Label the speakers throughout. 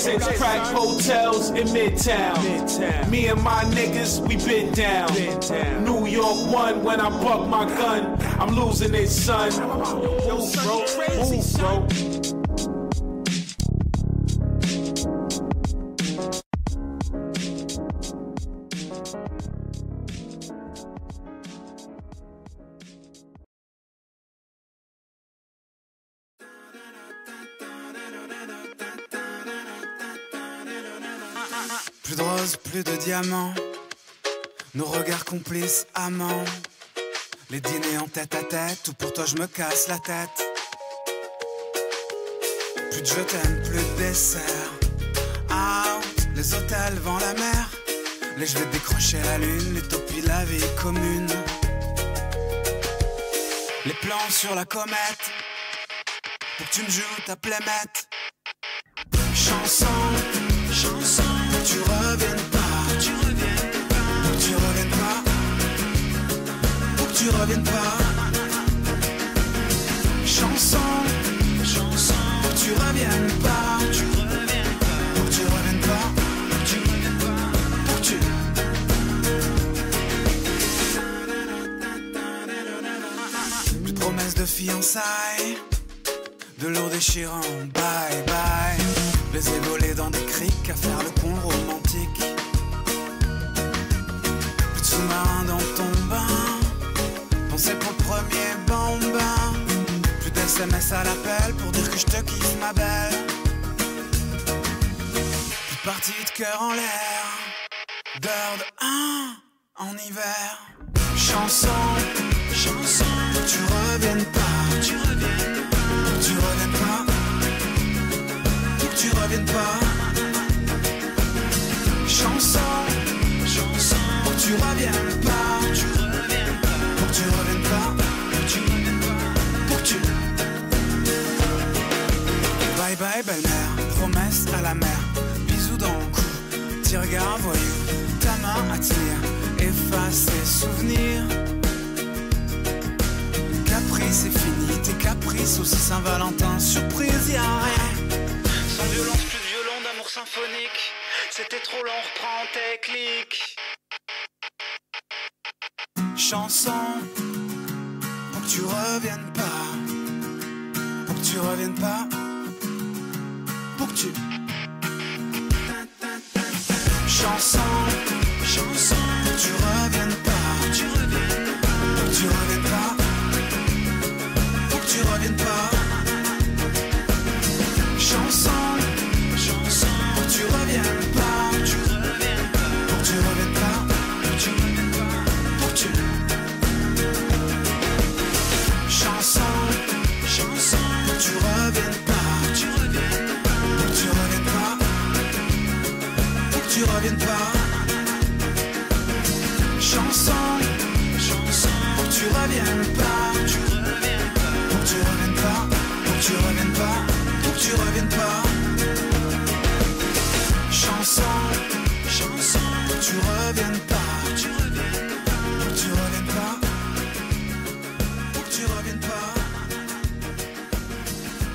Speaker 1: Since crack hotels in Midtown. Me and my niggas, we been down. New York 1 when I buck my gun. I'm losing it, son. Yo, bro, move, bro.
Speaker 2: Plus de roses, plus de diamants, nos regards complices, amants. Les dîners en tête à tête, où pour toi je me casse la tête. Plus de je t'aime, plus de dessert. Out, les hôtels, vent la mer. Les je vais décrocher la lune, l'utopie, la vie commune. Les plans sur la comète, pour que tu me joues ta plémette. Chanson, chanson, pour que tu reviennes pas, pour que tu reviennes pas, pour que tu reviennes pas. Chanson, chanson, pour que tu reviennes pas, pour que tu reviennes pas, pour que tu. Plus de promesses de fiançailles, de l'eau déchirant, bye bye. Les égolés dans des criques à faire le con romantique. Plus de sous-marins dans ton bain, penser pour le premier bambin. Plus d'SMS à l'appel pour dire que je te kiffe ma belle. Plus de parties de cœur en l'air, d'heure de 1 en hiver. Chanson, chanson, pour que tu reviennes pas, pour que tu reviennes pas, pour que tu reviennes pas, pour que tu reviennes pas. Chanson, chanson, pour que tu reviennes pas, pour que tu reviennes pas, pour que tu reviennes pas, pour que tu reviennes pas, pour que tu. Bye bye belle-mère, promesse à la mer, bisous dans le cou, petit regard voyou, ta main à tenir, efface tes souvenirs. Caprice c'est fini, tes caprices aussi Saint-Valentin, surprise y'a rien. Sans violence plus violent d'amour symphonique, c'était trop long, reprends tes clics. Chanson, pour que tu reviennes pas, pour que tu reviennes pas, pour que tu. Chanson, chanson, pour que tu reviennes pas, pour que tu reviennes pas, pour que tu reviennes pas, pour que tu reviennes pas. Chanson, chanson, pour que tu reviennes pas, pour que tu reviennes pas, pour que tu reviennes pas, pour que tu reviennes pas, pour que tu. Chanson, chanson, pour que tu reviennes pas, pour que tu reviennes pas, pour que tu reviennes pas, pour que tu reviennes pas. Chanson, chanson, pour que tu reviennes pas, pour que tu reviennes pas, pour que tu reviennes pas, pour que tu reviennes pas, pour que tu reviennes pas. Chanson, chanson, pour que tu reviennes pas, pour que tu reviennes pas, pour que tu reviennes pas, pour que tu reviennes pas.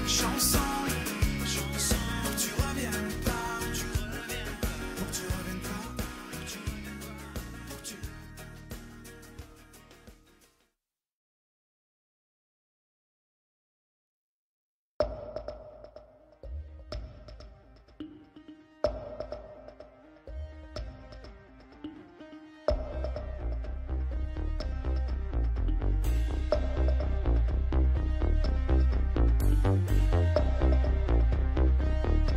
Speaker 2: Chanson, chanson, pour que tu reviennes pas, pour que tu reviennes pas, pour que tu reviennes pas, pour que tu reviennes pas, pour que tu.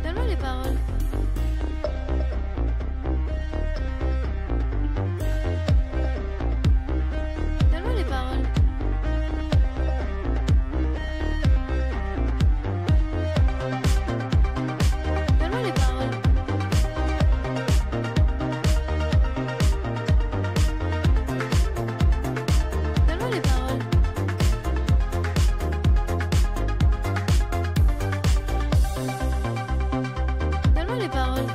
Speaker 3: Donne-moi les paroles. Donne-moi les paroles. Donne-moi les paroles. Donne-moi les paroles. Donne-moi les paroles.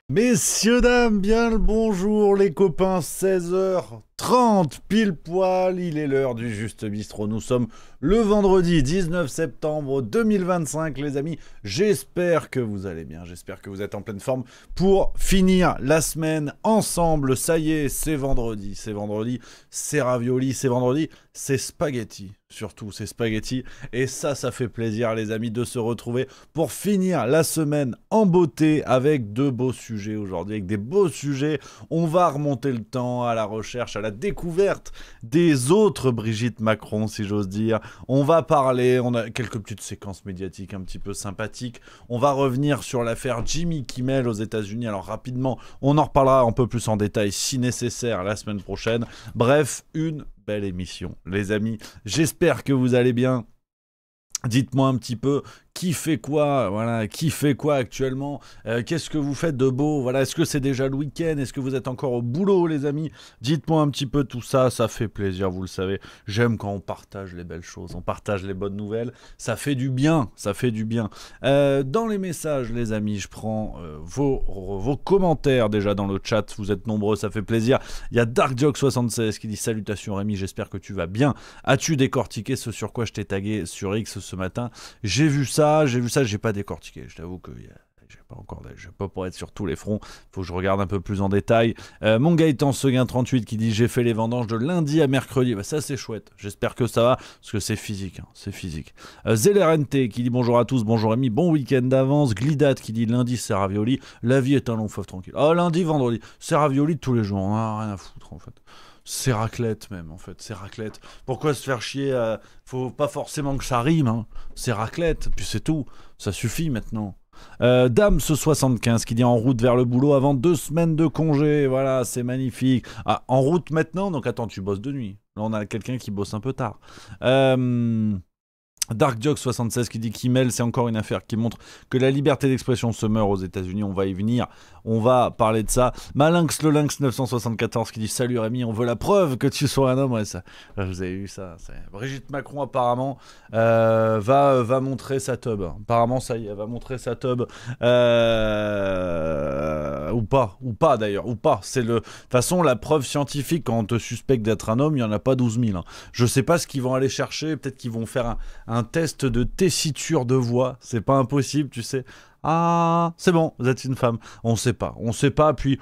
Speaker 4: Messieurs, dames, bien le bonjour les copains, 16h 30 pile poil, il est l'heure du Juste Bistrot. Nous sommes le vendredi 19 septembre 2025, les amis. J'espère que vous allez bien, j'espère que vous êtes en pleine forme pour finir la semaine ensemble. Ça y est, c'est vendredi, c'est ravioli, c'est vendredi, c'est spaghetti. Surtout, c'est spaghetti. Et ça fait plaisir, les amis, de se retrouver pour finir la semaine en beauté avec de beaux sujets aujourd'hui, avec des beaux sujets. On va remonter le temps à la recherche, à la découverte des autres Brigitte Macron, si j'ose dire. On va parler, on a quelques petites séquences médiatiques un petit peu sympathiques. On va revenir sur l'affaire Jimmy Kimmel aux États-Unis. Alors rapidement, on en reparlera un peu plus en détail si nécessaire la semaine prochaine. Bref, une belle émission, les amis. J'espère que vous allez bien. Dites-moi un petit peu qui fait quoi, voilà, qui fait quoi actuellement, qu'est-ce que vous faites de beau, voilà, est-ce que c'est déjà le week-end, est-ce que vous êtes encore au boulot, les amis, dites-moi un petit peu tout ça, ça fait plaisir, vous le savez, j'aime quand on partage les belles choses, on partage les bonnes nouvelles, ça fait du bien, ça fait du bien. Dans les messages, les amis, je prends vos commentaires déjà dans le chat, vous êtes nombreux, ça fait plaisir. Il y a DarkJoke76 qui dit « Salutations Rémi, j'espère que tu vas bien. As-tu décortiqué ce sur quoi je t'ai tagué sur X ce matin ? J'ai vu ça, j'ai pas décortiqué. Je t'avoue que j'ai pas encore, je vais pas pour être sur tous les fronts. Faut que je regarde un peu plus en détail. Mon Gaëtan Seguin 38 qui dit j'ai fait les vendanges de lundi à mercredi. Bah ça c'est chouette. J'espère que ça va parce que c'est physique, hein, c'est physique. ZLRNT qui dit bonjour à tous, bonjour Rémi, bon week-end d'avance. Glidat qui dit lundi c'est ravioli. La vie est un long fleuve tranquille. Oh lundi, vendredi, c'est ravioli de tous les jours. On a rien à foutre en fait. C'est raclette même en fait, c'est raclette. Pourquoi se faire chier faut pas forcément que ça rime, hein. C'est raclette, puis c'est tout. Ça suffit maintenant. Dame ce 75 qui dit en route vers le boulot avant 2 semaines de congé. Voilà, c'est magnifique. Ah, en route maintenant, donc attends, tu bosses de nuit. Là on a quelqu'un qui bosse un peu tard. DarkJoke76 qui dit Kimmel, c'est encore une affaire qui montre que la liberté d'expression se meurt aux États-Unis. On va y venir, on va parler de ça. Malinx le Lynx 974 qui dit salut Rémi, on veut la preuve que tu sois un homme. Ouais, ça, vous avez vu ça. Brigitte Macron apparemment va montrer sa tub. Apparemment ça y est, elle va montrer sa tub ou pas d'ailleurs, ou pas. C'est de toute façon la preuve scientifique quand on te suspecte d'être un homme, il y en a pas 12 000. Hein. Je sais pas ce qu'ils vont aller chercher. Peut-être qu'ils vont faire un test de tessiture de voix, c'est pas impossible, tu sais. Ah, c'est bon, vous êtes une femme. On sait pas. Puis,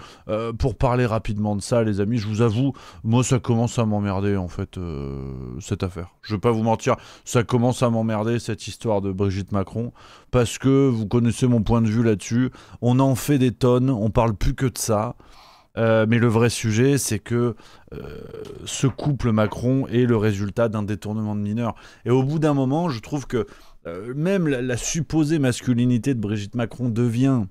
Speaker 4: pour parler rapidement de ça, les amis, je vous avoue, moi, ça commence à m'emmerder, en fait, cette affaire. Je vais pas vous mentir, ça commence à m'emmerder, cette histoire de Brigitte Macron, parce que vous connaissez mon point de vue là-dessus. On en fait des tonnes, on parle plus que de ça. Mais le vrai sujet, c'est que ce couple Macron est le résultat d'un détournement de mineurs. Et au bout d'un moment, je trouve que même la supposée masculinité de Brigitte Macron devient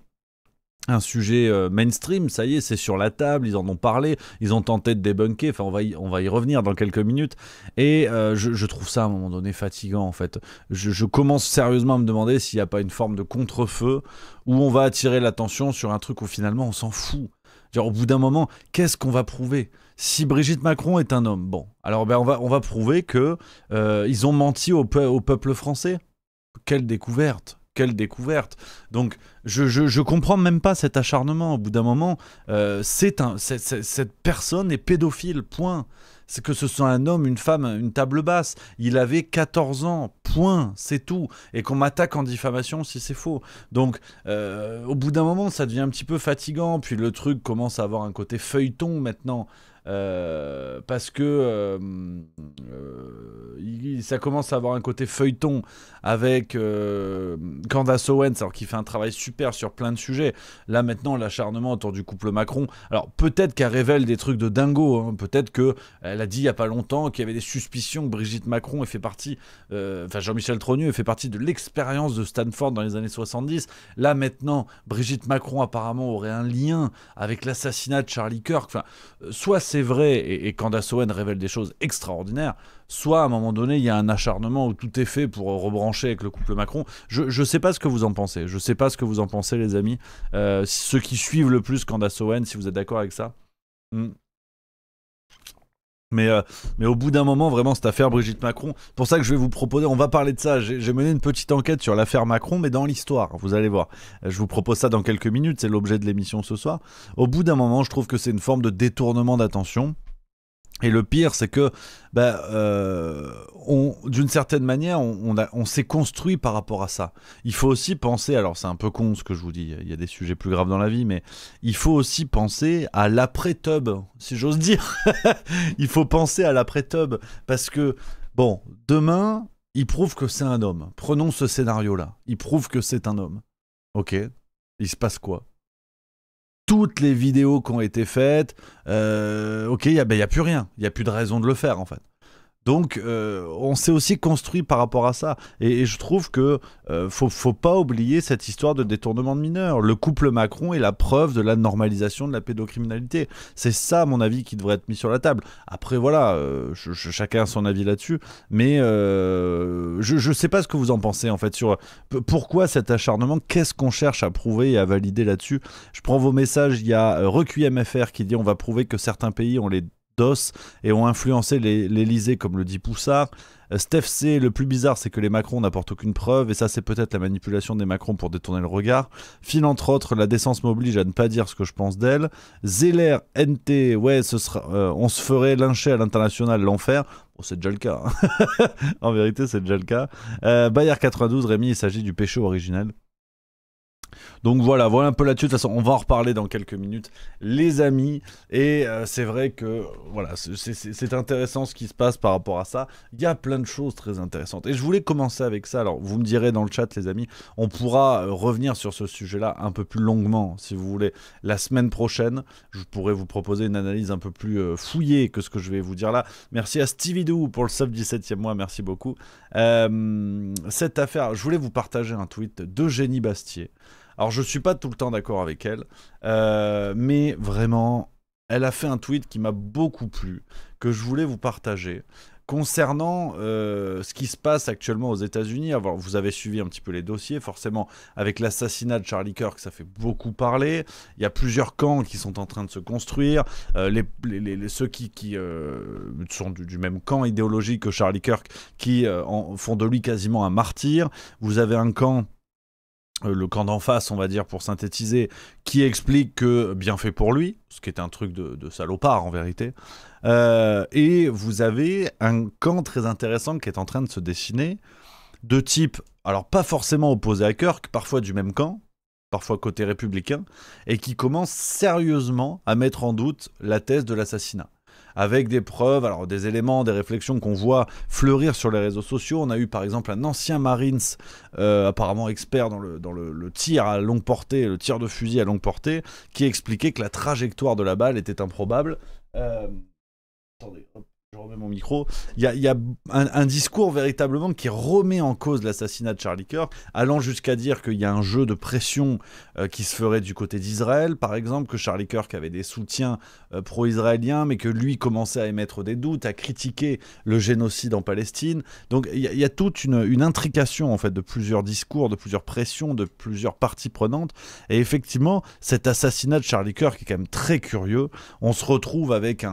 Speaker 4: un sujet mainstream. Ça y est, c'est sur la table, ils en ont parlé, ils ont tenté de débunker, enfin on va y revenir dans quelques minutes. Et je trouve ça à un moment donné fatigant en fait. Je commence sérieusement à me demander s'il n'y a pas une forme de contre-feu où on va attirer l'attention sur un truc où finalement on s'en fout. Genre, au bout d'un moment, qu'est-ce qu'on va prouver ? Si Brigitte Macron est un homme, bon, alors on va prouver que ils ont menti au peuple français. Quelle découverte ! Quelle découverte ! Donc, je comprends même pas cet acharnement. Au bout d'un moment, cette personne est pédophile, point. C'est que ce soit un homme, une femme, une table basse. Il avait 14 ans, point, c'est tout. Et qu'on m'attaque en diffamation si c'est faux. Donc, au bout d'un moment, ça devient un petit peu fatigant. Puis le truc commence à avoir un côté feuilleton maintenant. Parce que ça commence à avoir un côté feuilleton avec Candace Owens, alors qui fait un travail super sur plein de sujets. Là maintenant l'acharnement autour du couple Macron, alors peut-être qu'elle révèle des trucs de dingo, hein. Peut-être qu'elle a dit il y a pas longtemps qu'il y avait des suspicions que Brigitte Macron ait fait partie, Jean-Michel Trogneux ait fait partie de l'expérience de Stanford dans les années 70. Là maintenant Brigitte Macron apparemment aurait un lien avec l'assassinat de Charlie Kirk. Enfin, soit c'est vrai et Candace Owens révèle des choses extraordinaires, soit à un moment donné il y a un acharnement où tout est fait pour rebrancher avec le couple Macron. Je sais pas ce que vous en pensez, les amis, ceux qui suivent le plus Candace Owens, si vous êtes d'accord avec ça. Mais au bout d'un moment, vraiment, cette affaire Brigitte Macron, pour ça que je vais vous proposer, on va parler de ça, j'ai mené une petite enquête sur l'affaire Macron, mais dans l'histoire, vous allez voir. Je vous propose ça dans quelques minutes, c'est l'objet de l'émission ce soir. Au bout d'un moment, je trouve que c'est une forme de détournement d'attention. Et le pire, c'est que, d'une certaine manière, on s'est construit par rapport à ça. Il faut aussi penser, alors c'est un peu con ce que je vous dis, il y a des sujets plus graves dans la vie, mais il faut aussi penser à l'après-tub, si j'ose dire. Il faut penser à l'après-tub, parce que, bon, demain, il prouve que c'est un homme. Prenons ce scénario-là. Il prouve que c'est un homme. Ok, il se passe quoi ? Toutes les vidéos qui ont été faites, ok, il n'y a plus rien. Il n'y a plus de raison de le faire, en fait. Donc, on s'est aussi construit par rapport à ça. Et je trouve que faut pas oublier cette histoire de détournement de mineurs. Le couple Macron est la preuve de la normalisation de la pédocriminalité. C'est ça, à mon avis, qui devrait être mis sur la table. Après, voilà, chacun a son avis là-dessus. Mais je sais pas ce que vous en pensez, en fait, sur pourquoi cet acharnement. Qu'est-ce qu'on cherche à prouver et à valider là-dessus ? Je prends vos messages. Il y a Requiem FR qui dit on va prouver que certains pays ont les DOS et ont influencé l'Elysée, comme le dit Poussard. Steph C, le plus bizarre, c'est que les Macron n'apportent aucune preuve, et ça, c'est peut-être la manipulation des Macron pour détourner le regard. Phil, entre autres, la décence m'oblige à ne pas dire ce que je pense d'elle. Zeller, NT, ouais, on se ferait lyncher à l'international, l'enfer. Bon, c'est déjà le cas. Hein. En vérité, c'est déjà le cas. Bayard 92, Rémi, il s'agit du péché originel. Donc voilà un peu là-dessus. De toute façon, on va en reparler dans quelques minutes, les amis. Et c'est vrai que voilà, c'est intéressant ce qui se passe par rapport à ça. Il y a plein de choses très intéressantes. Et je voulais commencer avec ça. Alors, vous me direz dans le chat, les amis, on pourra revenir sur ce sujet-là un peu plus longuement, si vous voulez. La semaine prochaine, je pourrais vous proposer une analyse un peu plus fouillée que ce que je vais vous dire là. Merci à Stevie Doo pour le sub 17e mois. Merci beaucoup. Cette affaire, je voulais vous partager un tweet d'Eugénie Bastier. Alors, je ne suis pas tout le temps d'accord avec elle, mais vraiment, elle a fait un tweet qui m'a beaucoup plu, que je voulais vous partager, concernant ce qui se passe actuellement aux États-Unis. Alors, vous avez suivi un petit peu les dossiers, forcément, avec l'assassinat de Charlie Kirk, ça fait beaucoup parler. Il y a plusieurs camps qui sont en train de se construire. Ceux qui sont du même camp idéologique que Charlie Kirk, qui font de lui quasiment un martyr. Vous avez un camp, le camp d'en face, on va dire, pour synthétiser, qui explique que bien fait pour lui, ce qui est un truc de salopard en vérité. Et vous avez un camp très intéressant qui est en train de se dessiner, de type, alors pas forcément opposé à Kirk, parfois du même camp, parfois côté républicain, et qui commence sérieusement à mettre en doute la thèse de l'assassinat. Avec des preuves, alors des éléments, des réflexions qu'on voit fleurir sur les réseaux sociaux. On a eu par exemple un ancien Marines, apparemment expert dans le tir à longue portée, le tir de fusil à longue portée, qui expliquait que la trajectoire de la balle était improbable. Attendez, hop. Je remets mon micro. Il y a un discours véritablement qui remet en cause l'assassinat de Charlie Kirk, allant jusqu'à dire qu'il y a un jeu de pression qui se ferait du côté d'Israël, par exemple, que Charlie Kirk avait des soutiens pro-israéliens, mais que lui commençait à émettre des doutes, à critiquer le génocide en Palestine. Donc il y a toute une intrication en fait de plusieurs discours, de plusieurs pressions, de plusieurs parties prenantes. Et effectivement, cet assassinat de Charlie Kirk est quand même très curieux. On se retrouve avec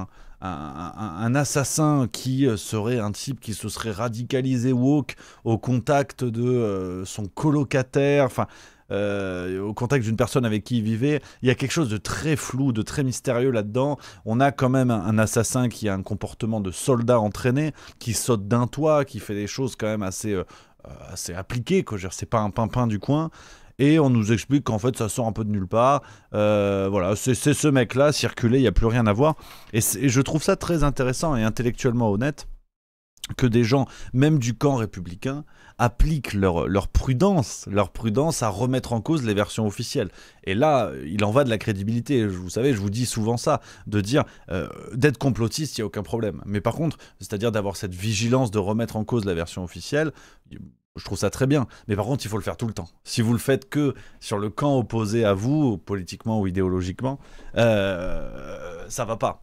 Speaker 4: un assassin qui serait un type qui se serait radicalisé woke au contact de son colocataire, enfin au contact d'une personne avec qui il vivait. Il y a quelque chose de très flou, de très mystérieux là-dedans. On a quand même un assassin qui a un comportement de soldat entraîné, qui saute d'un toit, qui fait des choses quand même assez appliquées, quoi. Je veux dire, c'est pas un pimpin du coin. Et on nous explique qu'en fait, ça sort un peu de nulle part. Voilà, c'est ce mec-là, circulé, il n'y a plus rien à voir. Et je trouve ça très intéressant et intellectuellement honnête que des gens, même du camp républicain, appliquent leur prudence à remettre en cause les versions officielles. Et là, il en va de la crédibilité. Vous savez, je vous dis souvent ça, de dire d'être complotiste, il n'y a aucun problème. Mais par contre, c'est-à-dire d'avoir cette vigilance de remettre en cause la version officielle, je trouve ça très bien, mais par contre il faut le faire tout le temps. Si vous le faites que sur le camp opposé à vous, politiquement ou idéologiquement, ça va pas.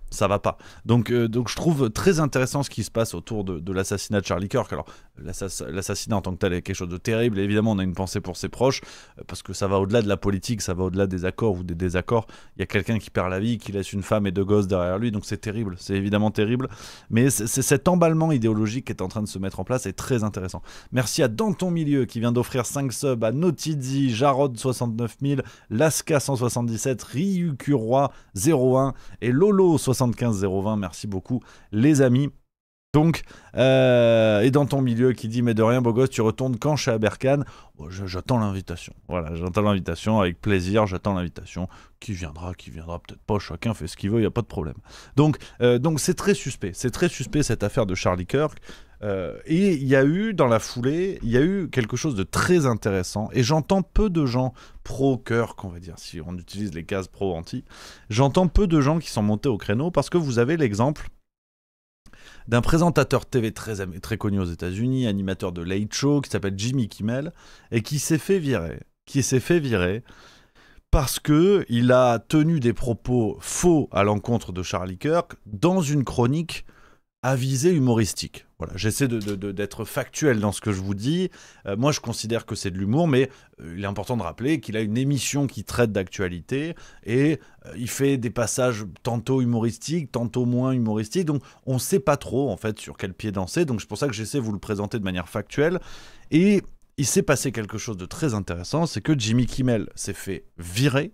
Speaker 4: Donc je trouve très intéressant ce qui se passe autour de l'assassinat de Charlie Kirk. Alors l'assassinat en tant que tel est quelque chose de terrible, et évidemment on a une pensée pour ses proches, parce que ça va au-delà de la politique, ça va au-delà des accords ou des désaccords. Il y a quelqu'un qui perd la vie, qui laisse une femme et 2 gosses derrière lui, donc c'est terrible, c'est évidemment terrible, mais c'est cet emballement idéologique qui est en train de se mettre en place est très intéressant. Merci à dans ton milieu qui vient d'offrir 5 subs à Notizi, Jarod 69 000, Laska 177, Ryukuroi 01 et Lolo 75 020. Merci beaucoup les amis. Donc, et dans ton milieu qui dit mais de rien beau gosse, tu retournes quand chez Aberkan? J'attends l'invitation. Voilà, j'attends l'invitation avec plaisir, j'attends l'invitation. Qui viendra, peut-être pas, chacun fait ce qu'il veut, il n'y a pas de problème. Donc c'est très suspect cette affaire de Charlie Kirk. Et il y a eu dans la foulée, il y a eu quelque chose de très intéressant, et j'entends peu de gens pro-Kirk, on va dire, si on utilise les cases pro-anti, j'entends peu de gens qui sont montés au créneau, parce que vous avez l'exemple d'un présentateur TV très connu aux États-Unis, animateur de Late Show, qui s'appelle Jimmy Kimmel, et qui s'est fait virer parce qu'il a tenu des propos faux à l'encontre de Charlie Kirk dans une chronique à visée humoristique. Voilà, j'essaie d'être factuel dans ce que je vous dis. Moi, je considère que c'est de l'humour, mais il est important de rappeler qu'il a une émission qui traite d'actualité et il fait des passages tantôt humoristiques, tantôt moins humoristiques. Donc, on ne sait pas trop, en fait, sur quel pied danser. Donc, c'est pour ça que j'essaie de vous le présenter de manière factuelle. Et il s'est passé quelque chose de très intéressant, c'est que Jimmy Kimmel s'est fait virer.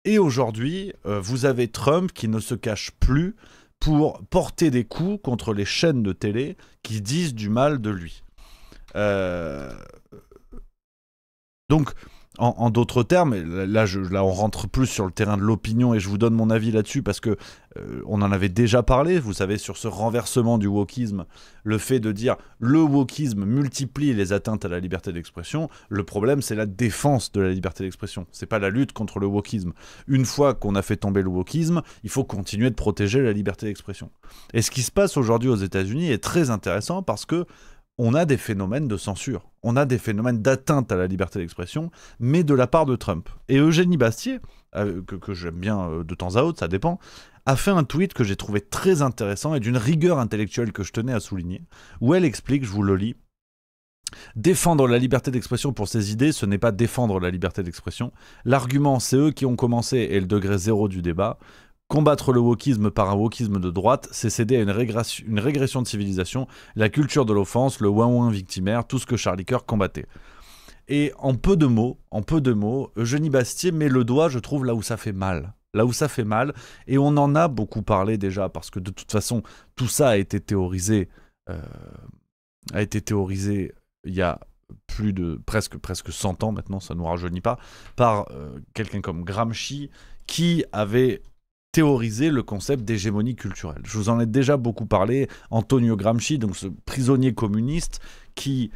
Speaker 4: Et aujourd'hui, vous avez Trump qui ne se cache plus pour porter des coups contre les chaînes de télé qui disent du mal de lui. Donc, en d'autres termes, là on rentre plus sur le terrain de l'opinion et je vous donne mon avis là-dessus parce que on en avait déjà parlé, vous savez, sur ce renversement du wokisme, le fait de dire le wokisme multiplie les atteintes à la liberté d'expression. Le problème, c'est la défense de la liberté d'expression. C'est pas la lutte contre le wokisme. Une fois qu'on a fait tomber le wokisme, il faut continuer de protéger la liberté d'expression. Et ce qui se passe aujourd'hui aux États-Unis est très intéressant parce que on a des phénomènes de censure, on a des phénomènes d'atteinte à la liberté d'expression, mais de la part de Trump. Et Eugénie Bastier, que j'aime bien de temps à autre, ça dépend, a fait un tweet que j'ai trouvé très intéressant et d'une rigueur intellectuelle que je tenais à souligner, où elle explique, je vous le lis, « Défendre la liberté d'expression pour ses idées, ce n'est pas défendre la liberté d'expression. L'argument, c'est eux qui ont commencé et le degré zéro du débat. Combattre le wokisme par un wokisme de droite, c'est céder à une régression de civilisation, la culture de l'offense, le ouin-ouin victimaire, tout ce que Charlie Kirk combattait. » Et en peu de mots, Eugénie Bastier met le doigt, je trouve, là où ça fait mal. Là où ça fait mal, et on en a beaucoup parlé déjà, parce que de toute façon, tout ça a été théorisé il y a plus de presque 100 ans maintenant, ça ne nous rajeunit pas, par quelqu'un comme Gramsci, qui avait théorisé le concept d'hégémonie culturelle. Je vous en ai déjà beaucoup parlé. Antonio Gramsci, donc ce prisonnier communiste qui,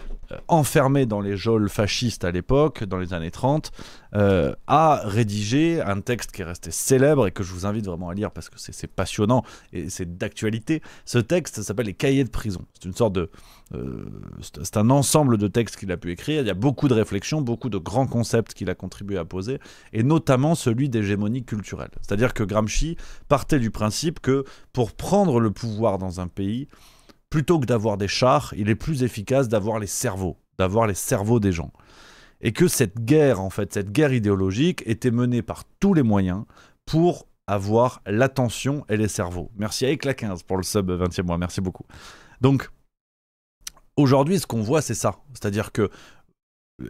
Speaker 4: enfermé dans les geôles fascistes à l'époque, dans les années 30, a rédigé un texte qui est resté célèbre et que je vous invite vraiment à lire parce que c'est passionnant et c'est d'actualité. Ce texte s'appelle Les Cahiers de prison. C'est une sorte de... c'est un ensemble de textes qu'il a pu écrire. Il y a beaucoup de réflexions, beaucoup de grands concepts qu'il a contribué à poser, et notamment celui d'hégémonie culturelle. C'est-à-dire que Gramsci partait du principe que pour prendre le pouvoir dans un pays, plutôt que d'avoir des chars, il est plus efficace d'avoir les cerveaux des gens. Et que cette guerre, en fait, cette guerre idéologique était menée par tous les moyens pour avoir l'attention et les cerveaux. Merci à Ecla15 pour le sub 20e mois, merci beaucoup. Donc, aujourd'hui, ce qu'on voit, c'est ça. C'est-à-dire que,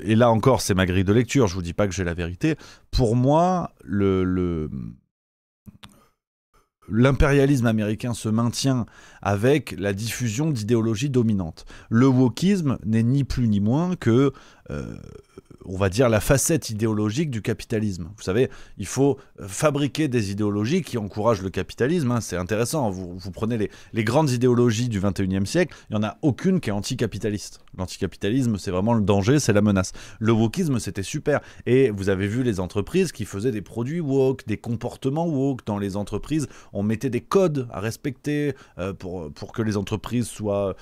Speaker 4: et là encore, c'est ma grille de lecture, je vous dis pas que j'ai la vérité, pour moi, l'impérialisme américain se maintient avec la diffusion d'idéologies dominantes. Le wokisme n'est ni plus ni moins que, on va dire, la facette idéologique du capitalisme. Vous savez, il faut fabriquer des idéologies qui encouragent le capitalisme. Hein. C'est intéressant, vous prenez les grandes idéologies du 21e siècle, il n'y en a aucune qui est anticapitaliste. L'anticapitalisme, c'est vraiment le danger, c'est la menace. Le wokisme, c'était super. Et vous avez vu les entreprises qui faisaient des produits woke, des comportements woke. Dans les entreprises, on mettait des codes à respecter pour que les entreprises soient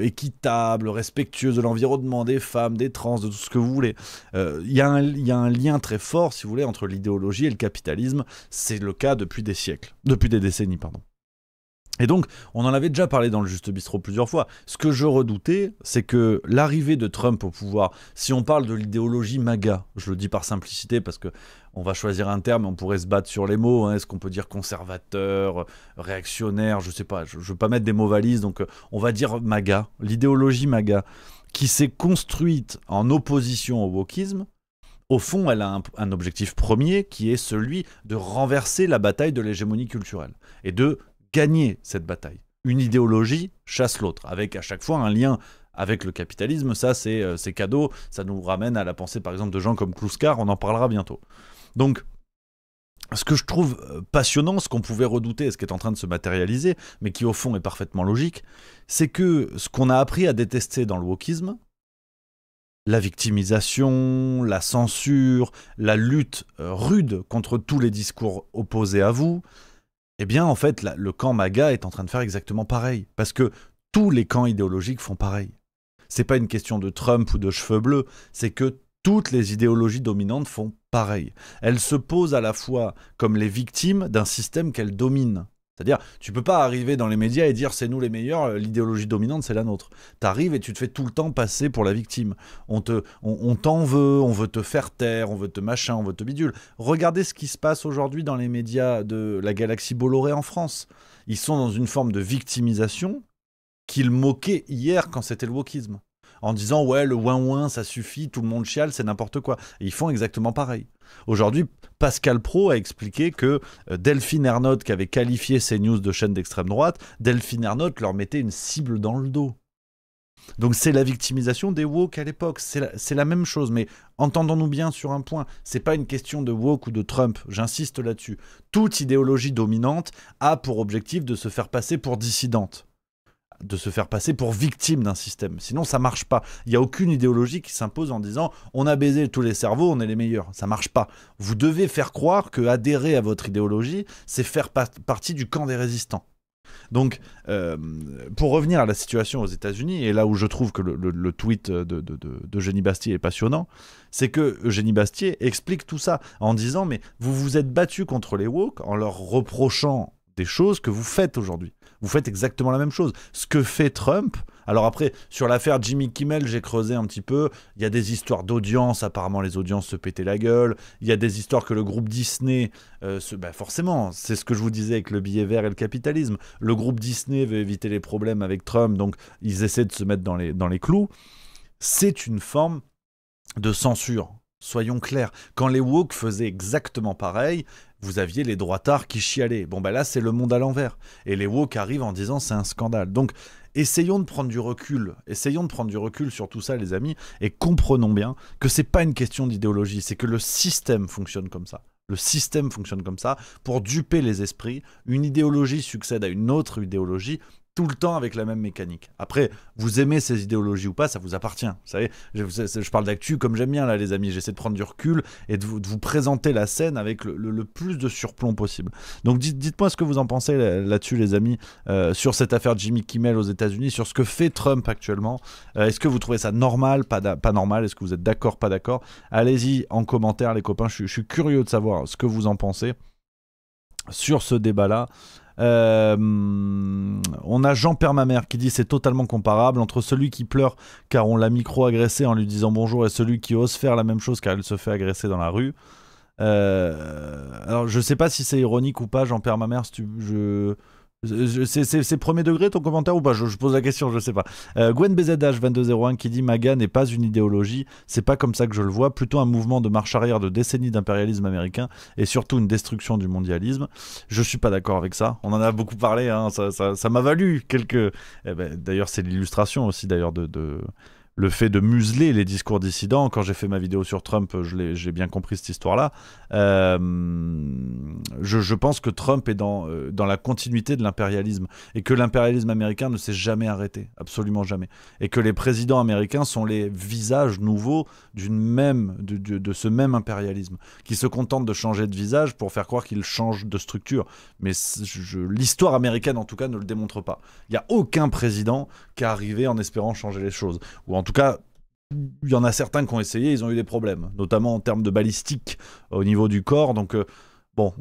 Speaker 4: équitables, respectueuses de l'environnement, des femmes, des trans, de tout ce que vous voulez. Il y a un lien très fort, si vous voulez, entre l'idéologie et le capitalisme. C'est le cas depuis des siècles, depuis des décennies, pardon. Et donc, on en avait déjà parlé dans le Juste Bistrot plusieurs fois. Ce que je redoutais, c'est que l'arrivée de Trump au pouvoir, si on parle de l'idéologie MAGA, je le dis par simplicité parce que on va choisir un terme, on pourrait se battre sur les mots. Hein. Est-ce qu'on peut dire conservateur, réactionnaire, je sais pas, je veux pas mettre des mots valises, donc on va dire MAGA, l'idéologie MAGA, qui s'est construite en opposition au wokisme, au fond, elle a un objectif premier qui est celui de renverser la bataille de l'hégémonie culturelle et de gagner cette bataille. Une idéologie chasse l'autre, avec à chaque fois un lien avec le capitalisme. Ça, c'est cadeau. Ça nous ramène à la pensée, par exemple, de gens comme Kluskar. On en parlera bientôt. Donc, ce que je trouve passionnant, ce qu'on pouvait redouter, ce qui est en train de se matérialiser, mais qui au fond est parfaitement logique, c'est que ce qu'on a appris à détester dans le wokisme, la victimisation, la censure, la lutte rude contre tous les discours opposés à vous, eh bien en fait le camp MAGA est en train de faire exactement pareil, parce que tous les camps idéologiques font pareil. C'est pas une question de Trump ou de cheveux bleus, c'est que toutes les idéologies dominantes font pareil. Elles se posent à la fois comme les victimes d'un système qu'elles dominent. C'est-à-dire, tu peux pas arriver dans les médias et dire c'est nous les meilleurs, l'idéologie dominante c'est la nôtre. T'arrives et tu te fais tout le temps passer pour la victime. On t'en veut, on veut te faire taire, on veut te machin, on veut te bidule. Regardez ce qui se passe aujourd'hui dans les médias de la galaxie Bolloré en France. Ils sont dans une forme de victimisation qu'ils moquaient hier quand c'était le wokisme. En disant ouais le ouin-ouin ça suffit, tout le monde chiale, c'est n'importe quoi. Et ils font exactement pareil. Aujourd'hui, Pascal Praud a expliqué que Delphine Ernotte, qui avait qualifié CNews de chaîne d'extrême droite, Delphine Ernotte leur mettait une cible dans le dos. Donc c'est la victimisation des woke à l'époque, c'est la même chose, mais entendons-nous bien sur un point, c'est pas une question de woke ou de Trump, j'insiste là-dessus. Toute idéologie dominante a pour objectif de se faire passer pour dissidente, de se faire passer pour victime d'un système. Sinon, ça marche pas. Il n'y a aucune idéologie qui s'impose en disant « on a baisé tous les cerveaux, on est les meilleurs ». Ça marche pas. Vous devez faire croire que adhérer à votre idéologie, c'est faire partie du camp des résistants. Donc, pour revenir à la situation aux États-Unis, et là où je trouve que le tweet d'Eugénie Bastier est passionnant, c'est que Eugénie Bastier explique tout ça en disant « mais vous vous êtes battus contre les woke en leur reprochant des choses que vous faites aujourd'hui. Vous faites exactement la même chose. Ce que fait Trump... Alors après, sur l'affaire Jimmy Kimmel, j'ai creusé un petit peu. Il y a des histoires d'audience. Apparemment, les audiences se pétaient la gueule. Il y a des histoires que le groupe Disney... forcément, c'est ce que je vous disais avec le billet vert et le capitalisme. Le groupe Disney veut éviter les problèmes avec Trump, donc ils essaient de se mettre dans les clous. C'est une forme de censure. Soyons clairs. Quand les woke faisaient exactement pareil, vous aviez les droitards qui chialaient. Bon, là, c'est le monde à l'envers. Et les woke arrivent en disant c'est un scandale. Donc, essayons de prendre du recul. Essayons de prendre du recul sur tout ça, les amis, et comprenons bien que c'est pas une question d'idéologie, c'est que le système fonctionne comme ça. Le système fonctionne comme ça pour duper les esprits. Une idéologie succède à une autre idéologie, tout le temps avec la même mécanique. Après, vous aimez ces idéologies ou pas, ça vous appartient. Vous savez, je parle d'actu comme j'aime bien, là, les amis. J'essaie de prendre du recul et de vous présenter la scène avec le plus de surplomb possible. Donc, dites-moi ce que vous en pensez là-dessus, les amis, sur cette affaire Jimmy Kimmel aux États-Unis, sur ce que fait Trump actuellement. Est-ce que vous trouvez ça normal, pas normal? Est-ce que vous êtes d'accord, pas d'accord? Allez-y en commentaire, les copains. Je suis curieux de savoir ce que vous en pensez sur ce débat-là. On a Jean-Père Mamère qui dit c'est totalement comparable entre celui qui pleure car on l'a micro-agressé en lui disant bonjour et celui qui ose faire la même chose car il se fait agresser dans la rue. Alors je sais pas si c'est ironique ou pas, Jean-Père Mamère, c'est premier degré ton commentaire ou pas? Je pose la question, je sais pas. Gwen BZH 2201 qui dit MAGA n'est pas une idéologie, c'est pas comme ça que je le vois, plutôt un mouvement de marche arrière de décennies d'impérialisme américain et surtout une destruction du mondialisme. Je suis pas d'accord avec ça, on en a beaucoup parlé, hein. Ça m'a valu quelques... d'ailleurs c'est l'illustration aussi d'ailleurs de le fait de museler les discours dissidents. Quand j'ai fait ma vidéo sur Trump, j'ai bien compris cette histoire-là. Je pense que Trump est dans la continuité de l'impérialisme et que l'impérialisme américain ne s'est jamais arrêté, absolument jamais. Et que les présidents américains sont les visages nouveaux de ce même impérialisme, qui se contentent de changer de visage pour faire croire qu'ils changent de structure. Mais l'histoire américaine, en tout cas, ne le démontre pas. Il n'y a aucun président qui est arrivé en espérant changer les choses. Ou en tout cas, il y en a certains qui ont essayé, ils ont eu des problèmes, notamment en termes de balistique au niveau du corps. Donc, bon,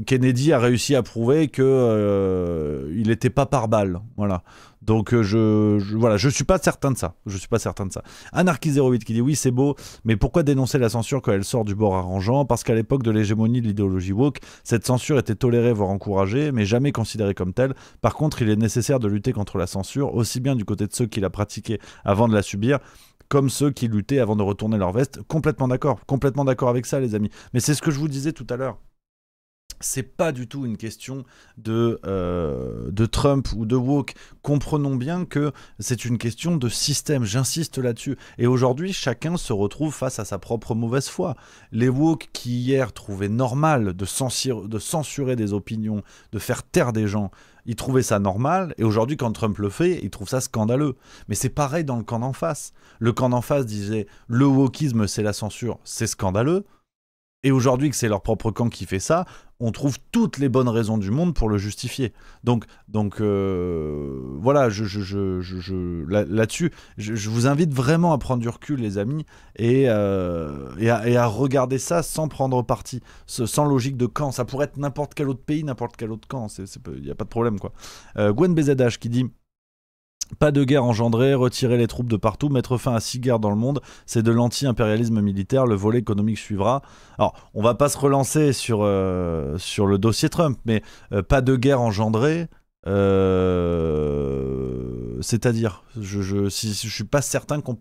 Speaker 4: Kennedy a réussi à prouver que il n'était pas par balle, voilà. Donc voilà, je suis pas certain de ça. Je suis pas certain de ça. Anarchy08 qui dit oui, c'est beau, mais pourquoi dénoncer la censure quand elle sort du bord arrangeant? Parce qu'à l'époque de l'hégémonie de l'idéologie woke, cette censure était tolérée voire encouragée, mais jamais considérée comme telle. Par contre, il est nécessaire de lutter contre la censure, aussi bien du côté de ceux qui la pratiquaient avant de la subir, comme ceux qui luttaient avant de retourner leur veste. Complètement d'accord avec ça, les amis. Mais c'est ce que je vous disais tout à l'heure. C'est pas du tout une question de Trump ou de woke. Comprenons bien que c'est une question de système, j'insiste là-dessus. Et aujourd'hui, chacun se retrouve face à sa propre mauvaise foi. Les woke qui hier trouvaient normal de censurer des opinions, de faire taire des gens, ils trouvaient ça normal, et aujourd'hui, quand Trump le fait, ils trouvent ça scandaleux. Mais c'est pareil dans le camp d'en face. Le camp d'en face disait « le wokisme, c'est la censure, c'est scandaleux ». Et aujourd'hui que c'est leur propre camp qui fait ça, on trouve toutes les bonnes raisons du monde pour le justifier. Donc voilà, là-dessus, je vous invite vraiment à prendre du recul, les amis, et à regarder ça sans prendre parti, sans logique de camp. Ça pourrait être n'importe quel autre pays, n'importe quel autre camp, il n'y a pas de problème, quoi. Gwen BZH qui dit... Pas de guerre engendrée, retirer les troupes de partout, mettre fin à 6 guerres dans le monde, c'est de l'anti-impérialisme militaire, le volet économique suivra. Alors, on va pas se relancer sur le dossier Trump, mais pas de guerre engendrée, c'est-à-dire, je suis pas certain qu'on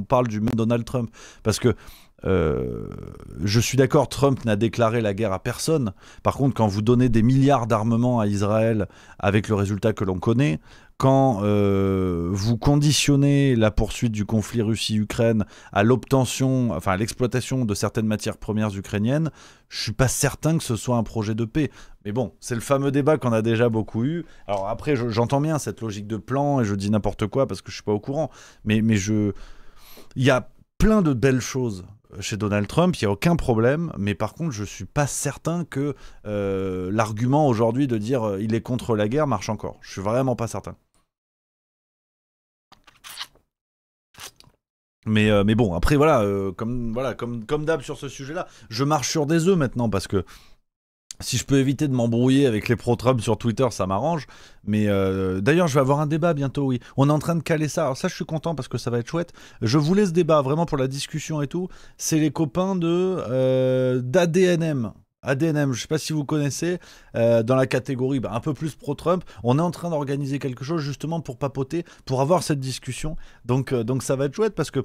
Speaker 4: parle du même Donald Trump, parce que je suis d'accord, Trump n'a déclaré la guerre à personne. Par contre, quand vous donnez des milliards d'armements à Israël avec le résultat que l'on connaît, quand vous conditionnez la poursuite du conflit Russie-Ukraine à l'obtention, enfin à l'exploitation de certaines matières premières ukrainiennes, je suis pas certain que ce soit un projet de paix. Mais bon, c'est le fameux débat qu'on a déjà beaucoup eu. Alors après, j'entends bien cette logique de plan et je dis n'importe quoi parce que je suis pas au courant. Mais il y a plein de belles choses chez Donald Trump, il n'y a aucun problème, mais par contre, je ne suis pas certain que l'argument aujourd'hui de dire il est contre la guerre marche encore. Je suis vraiment pas certain. Mais bon, après, voilà, comme d'hab sur ce sujet-là, je marche sur des œufs maintenant, parce que si je peux éviter de m'embrouiller avec les pro-Trump sur Twitter, ça m'arrange. Mais d'ailleurs, je vais avoir un débat bientôt, oui. On est en train de caler ça. Alors ça, je suis content parce que ça va être chouette. Je voulais ce débat, vraiment pour la discussion et tout. C'est les copains d'ADNM. ADNM, je ne sais pas si vous connaissez, dans la catégorie un peu plus pro-Trump. On est en train d'organiser quelque chose justement pour papoter, pour avoir cette discussion. Donc ça va être chouette parce que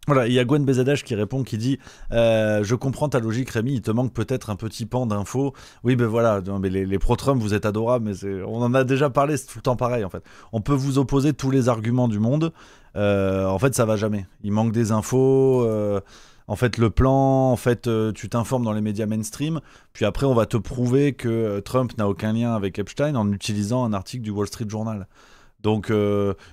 Speaker 4: voilà, il y a Gwen BZH qui répond, qui dit je comprends ta logique, Rémi, il te manque peut-être un petit pan d'infos. Oui, ben voilà, non, mais les pro-Trump, vous êtes adorables, mais on en a déjà parlé, c'est tout le temps pareil en fait. On peut vous opposer tous les arguments du monde, en fait ça va jamais. Il manque des infos, en fait le plan, en fait tu t'informes dans les médias mainstream, puis après on va te prouver que Trump n'a aucun lien avec Epstein en utilisant un article du Wall Street Journal. Donc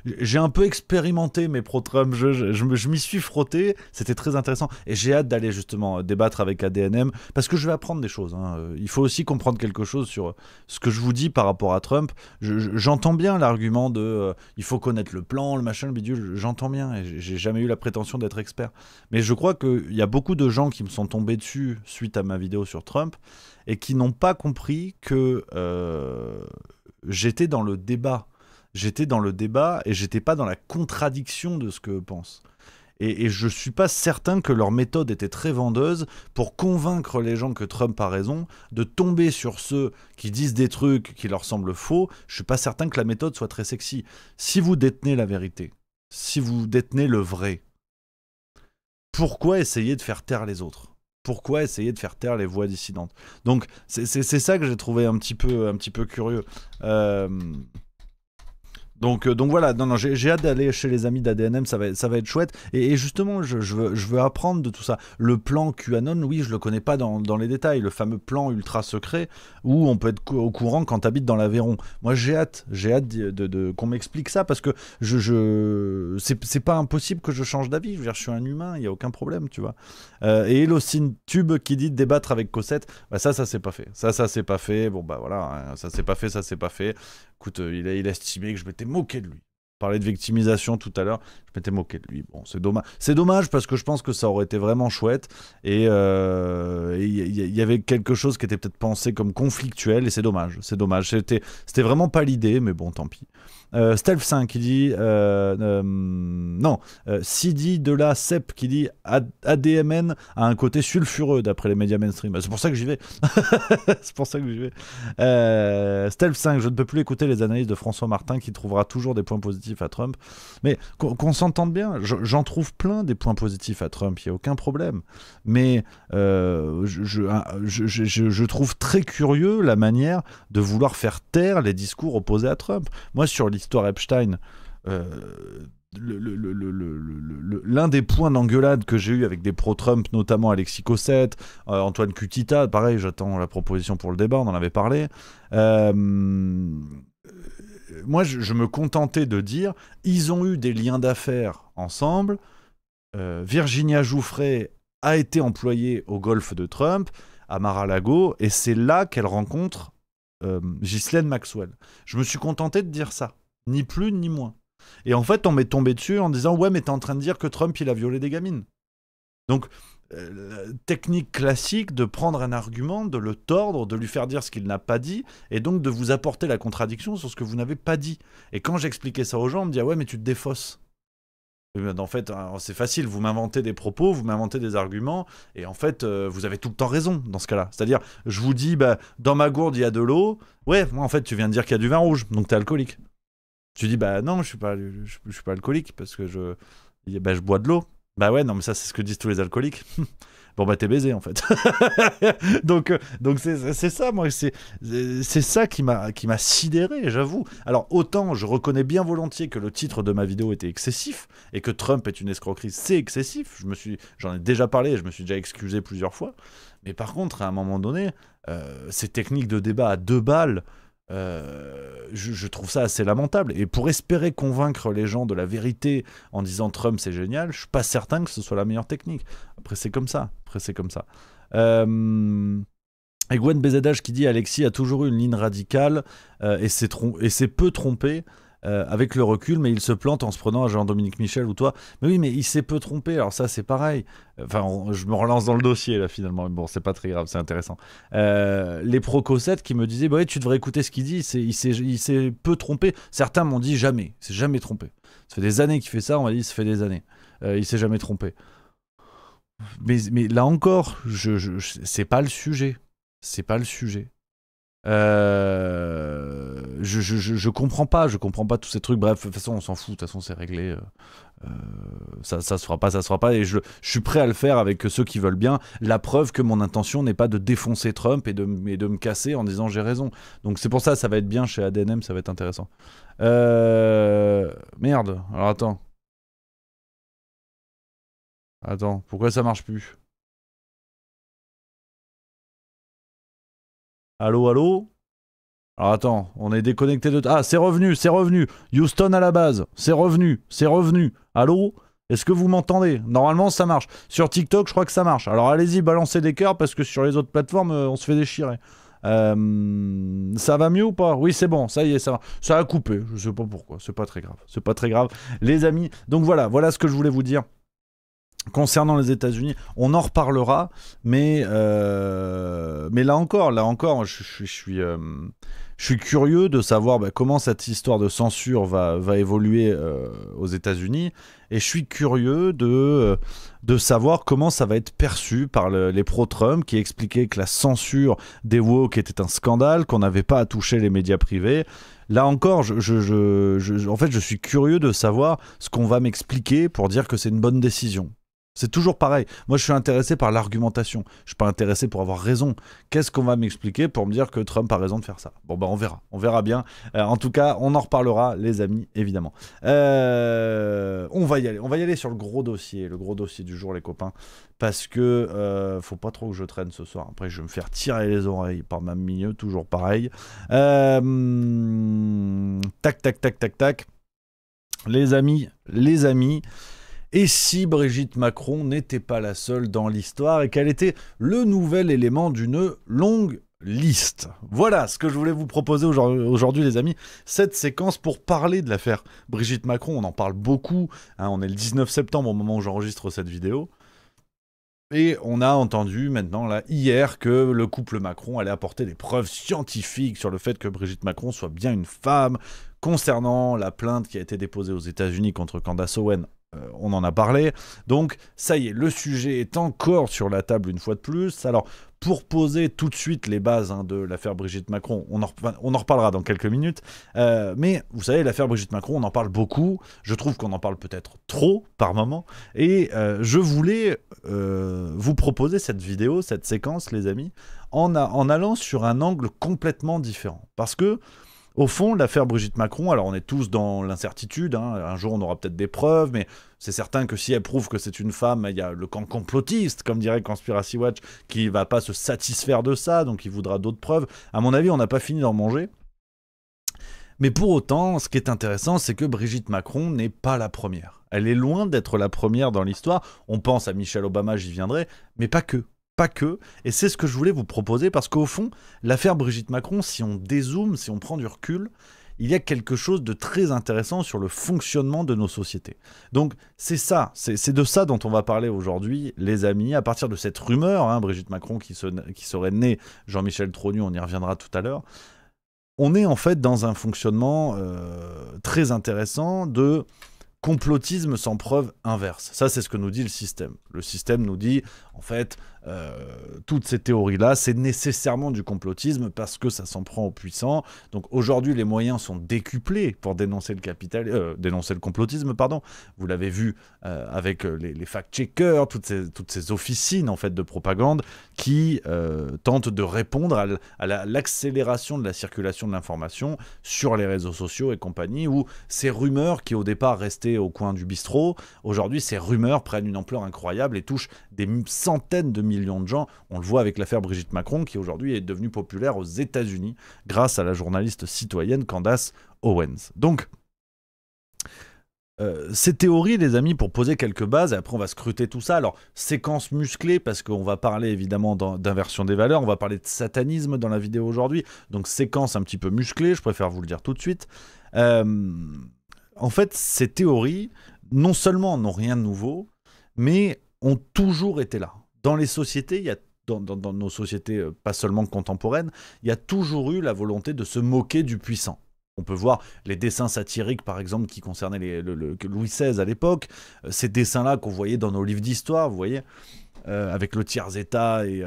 Speaker 4: j'ai un peu expérimenté mes pro-Trump, je m'y suis frotté, c'était très intéressant. Et j'ai hâte d'aller justement débattre avec ADNM, parce que je vais apprendre des choses. Il faut aussi comprendre quelque chose sur ce que je vous dis par rapport à Trump. J'entends bien l'argument de il faut connaître le plan, le machin, le bidule, j'entends bien, et j'ai jamais eu la prétention d'être expert. Mais je crois qu'il y a beaucoup de gens qui me sont tombés dessus suite à ma vidéo sur Trump, et qui n'ont pas compris que j'étais dans le débat. J'étais dans le débat et j'étais pas dans la contradiction de ce que pensent. Et je suis pas certain que leur méthode était très vendeuse pour convaincre les gens que Trump a raison, de tomber sur ceux qui disent des trucs qui leur semblent faux. Je suis pas certain que la méthode soit très sexy. Si vous détenez la vérité, si vous détenez le vrai, pourquoi essayer de faire taire les autres ? Pourquoi essayer de faire taire les voix dissidentes ? Donc c'est ça que j'ai trouvé un petit peu curieux. Donc voilà, non, j'ai hâte d'aller chez les amis d'ADNM, ça va être chouette. Et justement, je veux apprendre de tout ça. Le plan QAnon, oui, je le connais pas dans les détails. Le fameux plan ultra secret où on peut être au courant quand t'habites dans l'Aveyron. Moi, j'ai hâte qu'on m'explique ça parce que c'est pas impossible que je change d'avis. Je veux dire, je suis un humain, il y a aucun problème, tu vois. Et Elocine Tube qui dit débattre avec Cosette, bah ça c'est pas fait. Ça c'est pas fait. Bon bah voilà, hein, ça c'est pas fait. Écoute, il a estimé que je m'étais moqué de lui. parlait de victimisation tout à l'heure, je m'étais moqué de lui. Bon, c'est dommage. C'est dommage parce que je pense que ça aurait été vraiment chouette. Et il y avait quelque chose qui était peut-être pensé comme conflictuel. Et c'est dommage. C'est dommage. C'était vraiment pas l'idée, mais bon, tant pis. Stealth 5 qui dit Sidi de la Cep qui dit ADMN a un côté sulfureux d'après les médias mainstream. C'est pour ça que j'y vais. C'est pour ça que j'y vais. Stealth 5, je ne peux plus écouter les analyses de François Martin qui trouvera toujours des points positifs à Trump. Mais qu'on s'entende bien, j'en trouve plein des points positifs à Trump, il n'y a aucun problème. Mais je trouve très curieux la manière de vouloir faire taire les discours opposés à Trump. Moi, sur l'histoire Epstein, l'un des points d'engueulade que j'ai eu avec des pro-Trump, notamment Alexis Cossette, Antoine Cutita, pareil, j'attends la proposition pour le débat, on en avait parlé. Moi, je me contentais de dire, ils ont eu des liens d'affaires ensemble. Virginia Giuffre a été employée au golf de Trump, à Mar-a-Lago, et c'est là qu'elle rencontre Ghislaine Maxwell. Je me suis contenté de dire ça, ni plus ni moins. Et en fait, on m'est tombé dessus en disant « Ouais, mais t'es en train de dire que Trump, il a violé des gamines. » Donc, technique classique de prendre un argument, de le tordre, de lui faire dire ce qu'il n'a pas dit, et donc de vous apporter la contradiction sur ce que vous n'avez pas dit. Et quand j'expliquais ça aux gens, on me dit « Ah ouais, mais tu te défausses. » En fait, c'est facile, vous m'inventez des propos, vous m'inventez des arguments, et en fait, vous avez tout le temps raison dans ce cas-là. C'est-à-dire, je vous dis, dans ma gourde, il y a de l'eau. Ouais, moi, en fait, tu viens de dire qu'il y a du vin rouge, donc t'es alcoolique. Tu dis, non, je suis pas alcoolique, parce que je bois de l'eau. Bah ouais, non, mais ça, c'est ce que disent tous les alcooliques. Bon, t'es baisé, en fait. donc c'est ça, moi, c'est ça qui m'a sidéré, j'avoue. Alors, autant je reconnais bien volontiers que le titre de ma vidéo était excessif, et que Trump est une escroquerie, c'est excessif. J'en ai déjà parlé, je me suis déjà excusé plusieurs fois. Mais par contre, à un moment donné, ces techniques de débat à 2 balles, je trouve ça assez lamentable. Et pour espérer convaincre les gens de la vérité en disant Trump c'est génial, je suis pas certain que ce soit la meilleure technique. Après c'est comme ça. Et Gwen BZH qui dit Alexis a toujours eu une ligne radicale et s'est peu trompé avec le recul, mais il se plante en se prenant à Jean-Dominique Michel ou toi. Mais oui, mais il s'est peu trompé, alors ça c'est pareil. Enfin, je me relance dans le dossier là finalement, mais bon, c'est pas très grave, c'est intéressant. Les pro-Cossette qui me disaient, ouais, tu devrais écouter ce qu'il dit, il s'est peu trompé. Certains m'ont dit jamais, il s'est jamais trompé. Ça fait des années qu'il fait ça, on m'a dit, ça fait des années. Il s'est jamais trompé. Mais là encore, c'est pas le sujet. C'est pas le sujet. Je comprends pas tous ces trucs. Bref, de toute façon on s'en fout, de toute façon c'est réglé. Ça se fera pas et je suis prêt à le faire avec ceux qui veulent bien. La preuve que mon intention n'est pas de défoncer Trump et de me casser en disant j'ai raison. Donc c'est pour ça va être bien chez ADNM, ça va être intéressant. Merde, alors attends, pourquoi ça marche plus? Allô? Alors attends, on est déconnecté de... Ah, c'est revenu. Houston à la base, c'est revenu. Allô? Est-ce que vous m'entendez? Normalement, ça marche. Sur TikTok, je crois que ça marche. Alors allez-y, balancez des cœurs, parce que sur les autres plateformes, on se fait déchirer. Ça va mieux ou pas? Oui, c'est bon, ça y est, ça a coupé. Je sais pas pourquoi, c'est pas très grave. Les amis, donc voilà ce que je voulais vous dire. Concernant les États-Unis, on en reparlera, mais là encore, je suis curieux de savoir comment cette histoire de censure va évoluer aux États-Unis, et je suis curieux de savoir comment ça va être perçu par les pro-Trump qui expliquaient que la censure des woke était un scandale, qu'on n'avait pas à toucher les médias privés. Là encore, en fait, je suis curieux de savoir ce qu'on va m'expliquer pour dire que c'est une bonne décision. C'est toujours pareil. Moi, je suis intéressé par l'argumentation. Je suis pas intéressé pour avoir raison. Qu'est-ce qu'on va m'expliquer pour me dire que Trump a raison de faire ça? Bon, on verra. On verra bien. En tout cas, on en reparlera, les amis, évidemment. On va y aller sur le gros dossier du jour, les copains. Parce que faut pas trop que je traîne ce soir. Après, je vais me faire tirer les oreilles par ma milieu, toujours pareil. Tac. Les amis. Et si Brigitte Macron n'était pas la seule dans l'histoire et qu'elle était le nouvel élément d'une longue liste. Voilà ce que je voulais vous proposer aujourd'hui, les amis. Cette séquence pour parler de l'affaire Brigitte Macron. On en parle beaucoup. Hein, on est le 19 septembre au moment où j'enregistre cette vidéo. Et on a entendu maintenant, là, hier, que le couple Macron allait apporter des preuves scientifiques sur le fait que Brigitte Macron soit bien une femme. Concernant la plainte qui a été déposée aux États-Unis contre Candace Owen, on en a parlé. Donc, ça y est, le sujet est encore sur la table une fois de plus. Alors, pour poser tout de suite les bases de l'affaire Brigitte Macron, on en reparlera dans quelques minutes. Mais vous savez, l'affaire Brigitte Macron, on en parle beaucoup. Je trouve qu'on en parle peut-être trop par moment. Et je voulais vous proposer cette vidéo, cette séquence, les amis, en allant sur un angle complètement différent. Parce que, au fond, l'affaire Brigitte Macron, alors on est tous dans l'incertitude, un jour on aura peut-être des preuves, mais c'est certain que si elle prouve que c'est une femme, il y a le camp complotiste, comme dirait Conspiracy Watch, qui va pas se satisfaire de ça, donc il voudra d'autres preuves. À mon avis, on n'a pas fini d'en manger. Mais pour autant, ce qui est intéressant, c'est que Brigitte Macron n'est pas la première. Elle est loin d'être la première dans l'histoire. On pense à Michelle Obama, j'y viendrai, mais pas que. Pas que, et c'est ce que je voulais vous proposer, parce qu'au fond, l'affaire Brigitte Macron, si on dézoome, si on prend du recul, il y a quelque chose de très intéressant sur le fonctionnement de nos sociétés. Donc c'est ça, c'est de ça dont on va parler aujourd'hui, les amis, à partir de cette rumeur, Brigitte Macron qui serait née Jean-Michel Trogneux, on y reviendra tout à l'heure. On est en fait dans un fonctionnement très intéressant de complotisme sans preuve inverse. Ça, c'est ce que nous dit le système. Le système nous dit, en fait, toutes ces théories-là, c'est nécessairement du complotisme parce que ça s'en prend aux puissants. Donc aujourd'hui, les moyens sont décuplés pour dénoncer le complotisme, pardon. Vous l'avez vu avec les fact-checkers, toutes ces officines en fait de propagande qui tentent de répondre à l'accélération de la circulation de l'information sur les réseaux sociaux et compagnie, où ces rumeurs qui au départ restaient au coin du bistrot, aujourd'hui ces rumeurs prennent une ampleur incroyable et touchent des centaines de millions de gens. On le voit avec l'affaire Brigitte Macron qui aujourd'hui est devenue populaire aux États-Unis grâce à la journaliste citoyenne Candace Owens. Donc ces théories, les amis, pour poser quelques bases, et après on va scruter tout ça. Alors, séquence musclée, parce qu'on va parler évidemment d'inversion des valeurs, on va parler de satanisme dans la vidéo aujourd'hui, donc séquence un petit peu musclée, je préfère vous le dire tout de suite. En fait, ces théories, non seulement n'ont rien de nouveau, mais ont toujours été là. Dans les sociétés, il y a dans nos sociétés, pas seulement contemporaines, il y a toujours eu la volonté de se moquer du puissant. On peut voir les dessins satiriques, par exemple, qui concernaient Louis XVI à l'époque. Ces dessins-là qu'on voyait dans nos livres d'histoire, vous voyez, avec le tiers-état et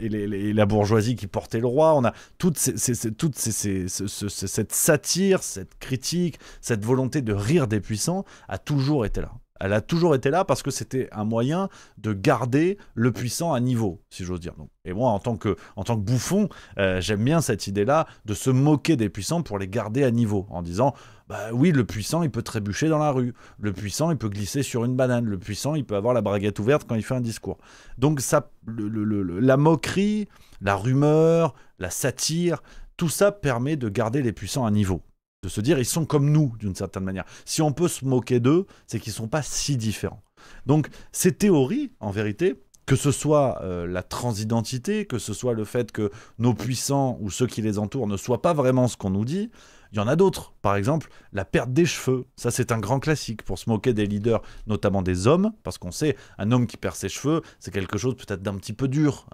Speaker 4: la bourgeoisie qui portait le roi. On a cette satire, cette critique, cette volonté de rire des puissants a toujours été là. Elle a toujours été là parce que c'était un moyen de garder le puissant à niveau, si j'ose dire. Et moi, en tant que bouffon, j'aime bien cette idée-là de se moquer des puissants pour les garder à niveau, en disant bah oui, le puissant, il peut trébucher dans la rue. Le puissant, il peut glisser sur une banane. Le puissant, il peut avoir la braguette ouverte quand il fait un discours. Donc ça, la moquerie, la rumeur, la satire, tout ça permet de garder les puissants à niveau. De se dire, ils sont comme nous, d'une certaine manière. Si on peut se moquer d'eux, c'est qu'ils ne sont pas si différents. Donc, ces théories, en vérité, que ce soit la transidentité, que ce soit le fait que nos puissants ou ceux qui les entourent ne soient pas vraiment ce qu'on nous dit, il y en a d'autres. Par exemple, la perte des cheveux. Ça, c'est un grand classique pour se moquer des leaders, notamment des hommes, parce qu'on sait, un homme qui perd ses cheveux, c'est quelque chose peut-être d'un petit peu dur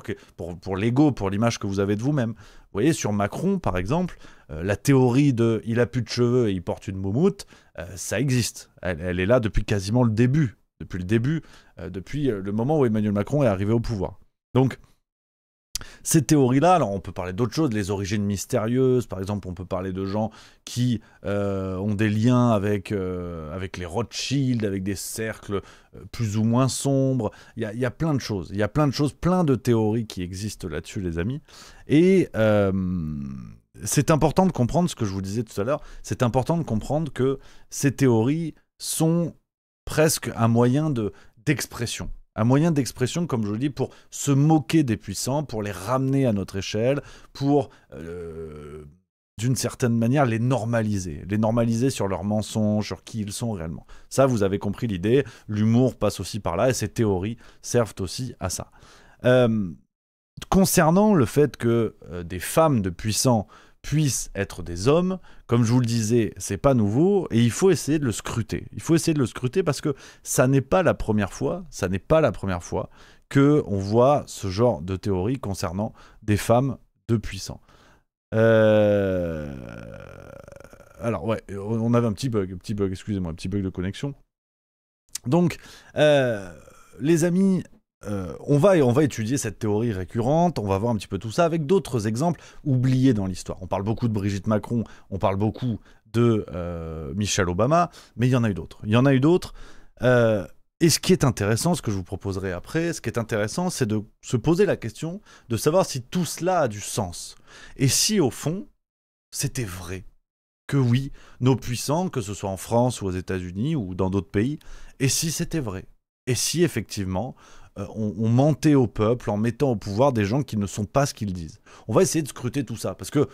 Speaker 4: que pour l'ego, pour l'image que vous avez de vous-même. Vous voyez, sur Macron, par exemple, la théorie de « il a plus de cheveux et il porte une moumoute », ça existe. Elle est là depuis quasiment le début. Depuis le moment où Emmanuel Macron est arrivé au pouvoir. Donc, ces théories-là, alors on peut parler d'autres choses, les origines mystérieuses, par exemple, on peut parler de gens qui ont des liens avec les Rothschild, avec des cercles plus ou moins sombres. Il y a plein de choses, plein de théories qui existent là-dessus, les amis. Et c'est important de comprendre ce que je vous disais tout à l'heure, c'est important de comprendre que ces théories sont presque un moyen d'expression. Un moyen d'expression, comme je le dis, pour se moquer des puissants, pour les ramener à notre échelle, pour, d'une certaine manière, les normaliser sur leurs mensonges, sur qui ils sont réellement. Ça, vous avez compris l'idée, l'humour passe aussi par là, et ces théories servent aussi à ça. concernant le fait que des femmes de puissants puissent être des hommes, comme je vous le disais, c'est pas nouveau et il faut essayer de le scruter. Il faut essayer de le scruter parce que ça n'est pas la première fois, que on voit ce genre de théorie concernant des femmes de puissants. Alors ouais, on avait un petit bug, excusez-moi, un petit bug de connexion. Donc, les amis, on va étudier cette théorie récurrente, on va voir un petit peu tout ça avec d'autres exemples oubliés dans l'histoire. On parle beaucoup de Brigitte Macron, on parle beaucoup de Michelle Obama, mais il y en a eu d'autres. Et ce qui est intéressant, ce que je vous proposerai après, ce qui est intéressant, c'est de se poser la question de savoir si tout cela a du sens. Et si, au fond, c'était vrai. Que oui, nos puissants, que ce soit en France ou aux États-Unis ou dans d'autres pays, et si c'était vrai. Et si, effectivement, on mentait au peuple en mettant au pouvoir des gens qui ne sont pas ce qu'ils disent. On va essayer de scruter tout ça, parce que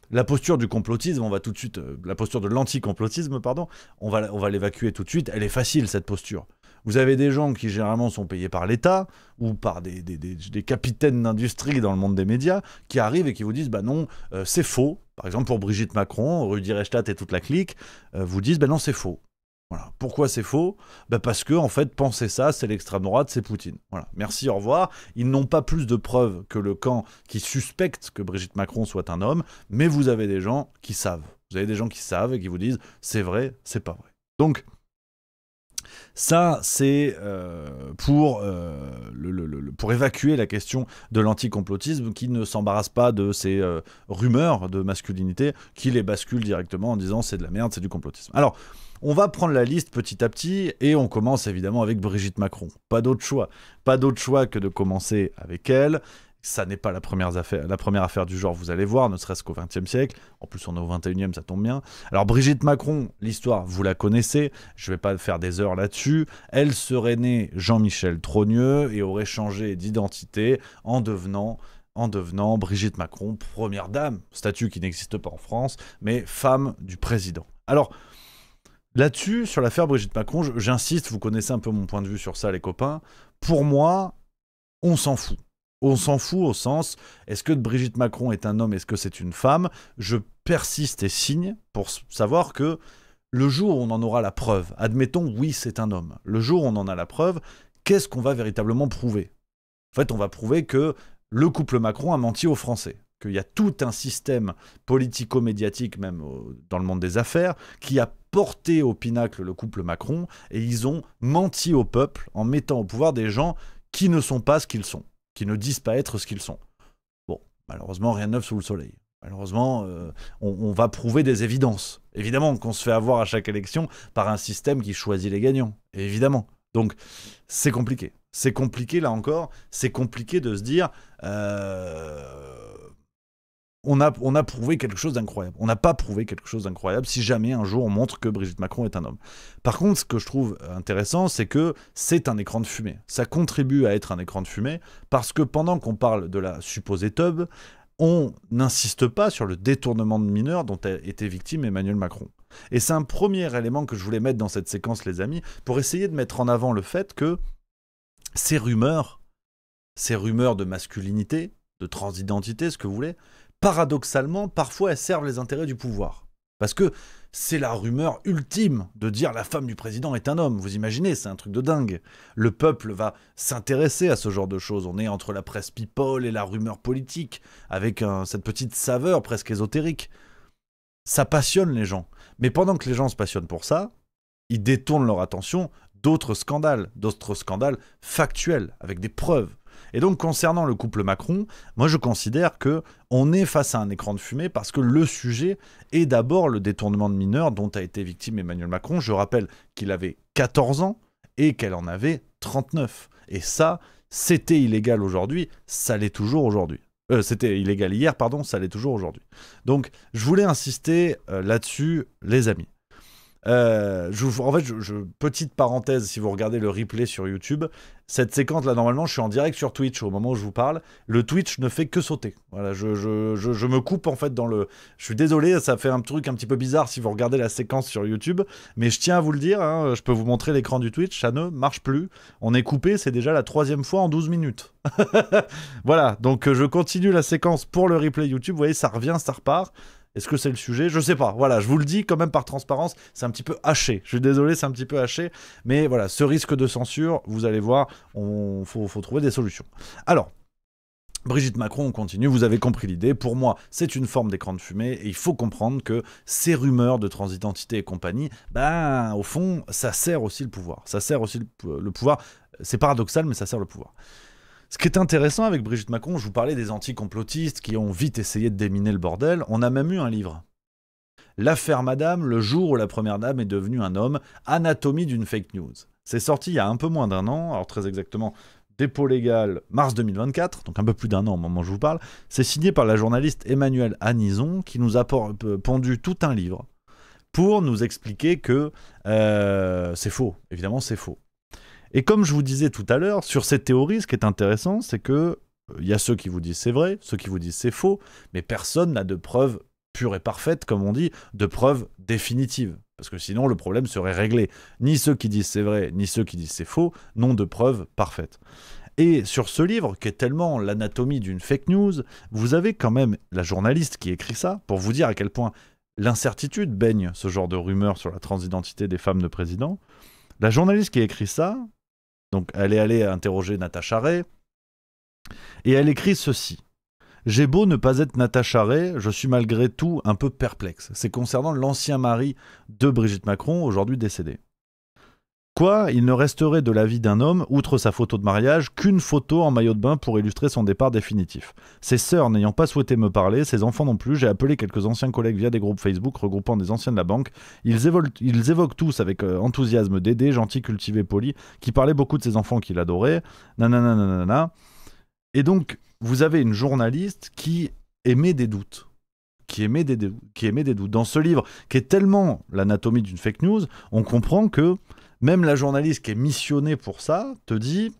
Speaker 4: la posture du complotisme, on va tout de suite... la posture de l'anticomplotisme, pardon, on va l'évacuer tout de suite. Elle est facile, cette posture. Vous avez des gens qui, généralement, sont payés par l'État ou par des capitaines d'industrie dans le monde des médias qui arrivent et qui vous disent « Bah non, c'est faux ». Par exemple, pour Brigitte Macron, Rudi Reichstadt et toute la clique, vous disent « Bah non, c'est faux ». Voilà. Pourquoi c'est faux ? Parce que, en fait, penser ça, c'est l'extrême droite, c'est Poutine. Voilà. Merci, au revoir. Ils n'ont pas plus de preuves que le camp qui suspecte que Brigitte Macron soit un homme, mais vous avez des gens qui savent. Vous avez des gens qui savent et qui vous disent « C'est vrai, c'est pas vrai ». Donc, ça, c'est pour évacuer la question de l'anticomplotisme qui ne s'embarrasse pas de ces rumeurs de masculinité, qui les bascule directement en disant c'est de la merde, c'est du complotisme. Alors, on va prendre la liste petit à petit et on commence évidemment avec Brigitte Macron. Pas d'autre choix que de commencer avec elle. Ça n'est pas la première affaire du genre, vous allez voir, ne serait-ce qu'au XXe siècle. En plus, on est au XXIe, ça tombe bien. Alors, Brigitte Macron, l'histoire, vous la connaissez. Je ne vais pas faire des heures là-dessus. Elle serait née Jean-Michel Trogneux et aurait changé d'identité en devenant Brigitte Macron, première dame, statut qui n'existe pas en France, mais femme du président. Alors, là-dessus, sur l'affaire Brigitte Macron, j'insiste, vous connaissez un peu mon point de vue sur ça, les copains. Pour moi, on s'en fout. On s'en fout au sens, est-ce que Brigitte Macron est un homme, est-ce que c'est une femme ? Je persiste et signe pour savoir que le jour où on en aura la preuve, admettons, oui, c'est un homme. Le jour où on en a la preuve, qu'est-ce qu'on va véritablement prouver ? En fait, on va prouver que le couple Macron a menti aux Français, qu'il y a tout un système politico-médiatique, même dans le monde des affaires, qui a porté au pinacle le couple Macron, et ils ont menti au peuple en mettant au pouvoir des gens qui ne sont pas ce qu'ils sont, qui ne disent pas être ce qu'ils sont. Bon, malheureusement, rien de neuf sous le soleil. Malheureusement, on va prouver des évidences. Évidemment qu'on se fait avoir à chaque élection par un système qui choisit les gagnants. Évidemment. Donc, c'est compliqué. C'est compliqué, là encore. C'est compliqué de se dire... On a prouvé quelque chose d'incroyable. On n'a pas prouvé quelque chose d'incroyable si jamais un jour on montre que Brigitte Macron est un homme. Par contre, ce que je trouve intéressant, c'est que c'est un écran de fumée. Ça contribue à être un écran de fumée parce que pendant qu'on parle de la supposée teub, on n'insiste pas sur le détournement de mineurs dont a été victime Emmanuel Macron. Et c'est un premier élément que je voulais mettre dans cette séquence, les amis, pour essayer de mettre en avant le fait que ces rumeurs de masculinité, de transidentité, ce que vous voulez, paradoxalement, parfois, elles servent les intérêts du pouvoir. Parce que c'est la rumeur ultime de dire la femme du président est un homme. Vous imaginez, c'est un truc de dingue. Le peuple va s'intéresser à ce genre de choses. On est entre la presse people et la rumeur politique, avec cette petite saveur presque ésotérique. Ça passionne les gens. Mais pendant que les gens se passionnent pour ça, ils détournent leur attention d'autres scandales factuels, avec des preuves. Et donc, concernant le couple Macron, moi je considère qu'on est face à un écran de fumée parce que le sujet est d'abord le détournement de mineurs dont a été victime Emmanuel Macron. Je rappelle qu'il avait 14 ans et qu'elle en avait 39. Et ça, c'était illégal aujourd'hui, ça l'est toujours aujourd'hui. C'était illégal hier, pardon, ça l'est toujours aujourd'hui. Donc, je voulais insister là-dessus, les amis. Petite parenthèse, si vous regardez le replay sur YouTube, cette séquence là, normalement, je suis en direct sur Twitch au moment où je vous parle. Le Twitch ne fait que sauter. Voilà, je me coupe en fait dans le. Je suis désolé, ça fait un truc un petit peu bizarre si vous regardez la séquence sur YouTube, mais je tiens à vous le dire. Hein, je peux vous montrer l'écran du Twitch, ça ne marche plus. On est coupé, c'est déjà la 3e fois en 12 minutes. Voilà, donc je continue la séquence pour le replay YouTube. Vous voyez, ça revient, ça repart. Est-ce que c'est le sujet? Je sais pas. Voilà, je vous le dis quand même par transparence, c'est un petit peu haché. Je suis désolé, c'est un petit peu haché. Mais voilà, ce risque de censure, vous allez voir, faut trouver des solutions. Alors, Brigitte Macron, on continue, vous avez compris l'idée. Pour moi, c'est une forme d'écran de fumée et il faut comprendre que ces rumeurs de transidentité et compagnie, ben, au fond, ça sert aussi le pouvoir. Ça sert aussi le pouvoir. C'est paradoxal, mais ça sert le pouvoir. Ce qui est intéressant avec Brigitte Macron, je vous parlais des anticomplotistes qui ont vite essayé de déminer le bordel. On a même eu un livre. L'affaire Madame, le jour où la première dame est devenue un homme, anatomie d'une fake news. C'est sorti il y a un peu moins d'1 an, alors très exactement, dépôt légal, mars 2024, donc un peu plus d'1 an au moment où je vous parle. C'est signé par la journaliste Emmanuelle Anison qui nous a pondu tout un livre pour nous expliquer que c'est faux. Évidemment, c'est faux. Et comme je vous disais tout à l'heure, sur cette théorie, ce qui est intéressant, c'est que y a ceux qui vous disent c'est vrai, ceux qui vous disent c'est faux, mais personne n'a de preuve pure et parfaite, comme on dit, de preuve définitive. Parce que sinon, le problème serait réglé. Ni ceux qui disent c'est vrai, ni ceux qui disent c'est faux n'ont de preuve parfaite. Et sur ce livre, qui est tellement l'anatomie d'une fake news, vous avez quand même la journaliste qui écrit ça, pour vous dire à quel point l'incertitude baigne ce genre de rumeurs sur la transidentité des femmes de président. La journaliste qui a écrit ça, donc elle est allée interroger Natacha Ray, et elle écrit ceci. J'ai beau ne pas être Natacha Ray, je suis malgré tout un peu perplexe. C'est concernant l'ancien mari de Brigitte Macron, aujourd'hui décédé. Quoi, il ne resterait de la vie d'un homme, outre sa photo de mariage, qu'une photo en maillot de bain pour illustrer son départ définitif. Ses sœurs n'ayant pas souhaité me parler, ses enfants non plus, j'ai appelé quelques anciens collègues via des groupes Facebook regroupant des anciens de la banque. Ils évoquent tous avec enthousiasme Dédé, gentil, cultivé, poli, qui parlait beaucoup de ses enfants qu'il adorait. Nanana, nanana. Et donc, vous avez une journaliste qui émet des doutes. Qui émet des doutes. Dans ce livre, qui est tellement l'anatomie d'une fake news, on comprend que même la journaliste qui est missionnée pour ça te dit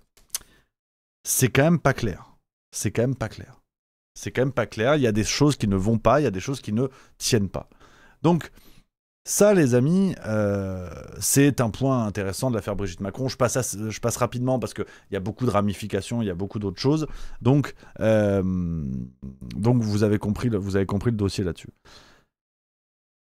Speaker 4: c'est quand même pas clair. C'est quand même pas clair. C'est quand même pas clair. Il y a des choses qui ne vont pas, il y a des choses qui ne tiennent pas. Donc, ça, les amis, c'est un point intéressant de l'affaire Brigitte Macron. Je passe rapidement parce qu'il y a beaucoup de ramifications, il y a beaucoup d'autres choses. Donc vous avez compris le dossier là-dessus.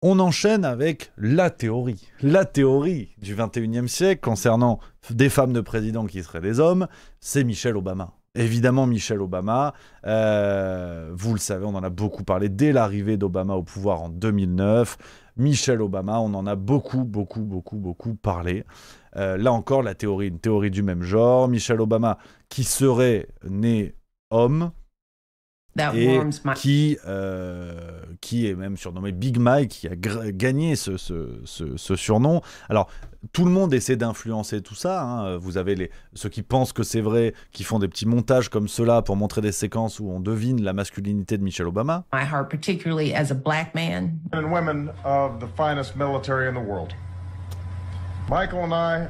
Speaker 4: On enchaîne avec la théorie du 21e siècle concernant des femmes de président qui seraient des hommes, c'est Michelle Obama. Évidemment, Michelle Obama, vous le savez, on en a beaucoup parlé dès l'arrivée d'Obama au pouvoir en 2009. Michelle Obama, on en a beaucoup parlé. Là encore, une théorie du même genre. Michelle Obama qui serait née homme, et qui est même surnommé Big Mike, qui a gagné ce surnom. Alors, tout le monde essaie d'influencer tout ça. Hein. Vous avez ceux qui pensent que c'est vrai, qui font des petits montages comme cela pour montrer des séquences où on devine la masculinité de Michelle Obama.
Speaker 5: My heart, particularly as a black man.
Speaker 6: And women of the finest military in the world. Michael and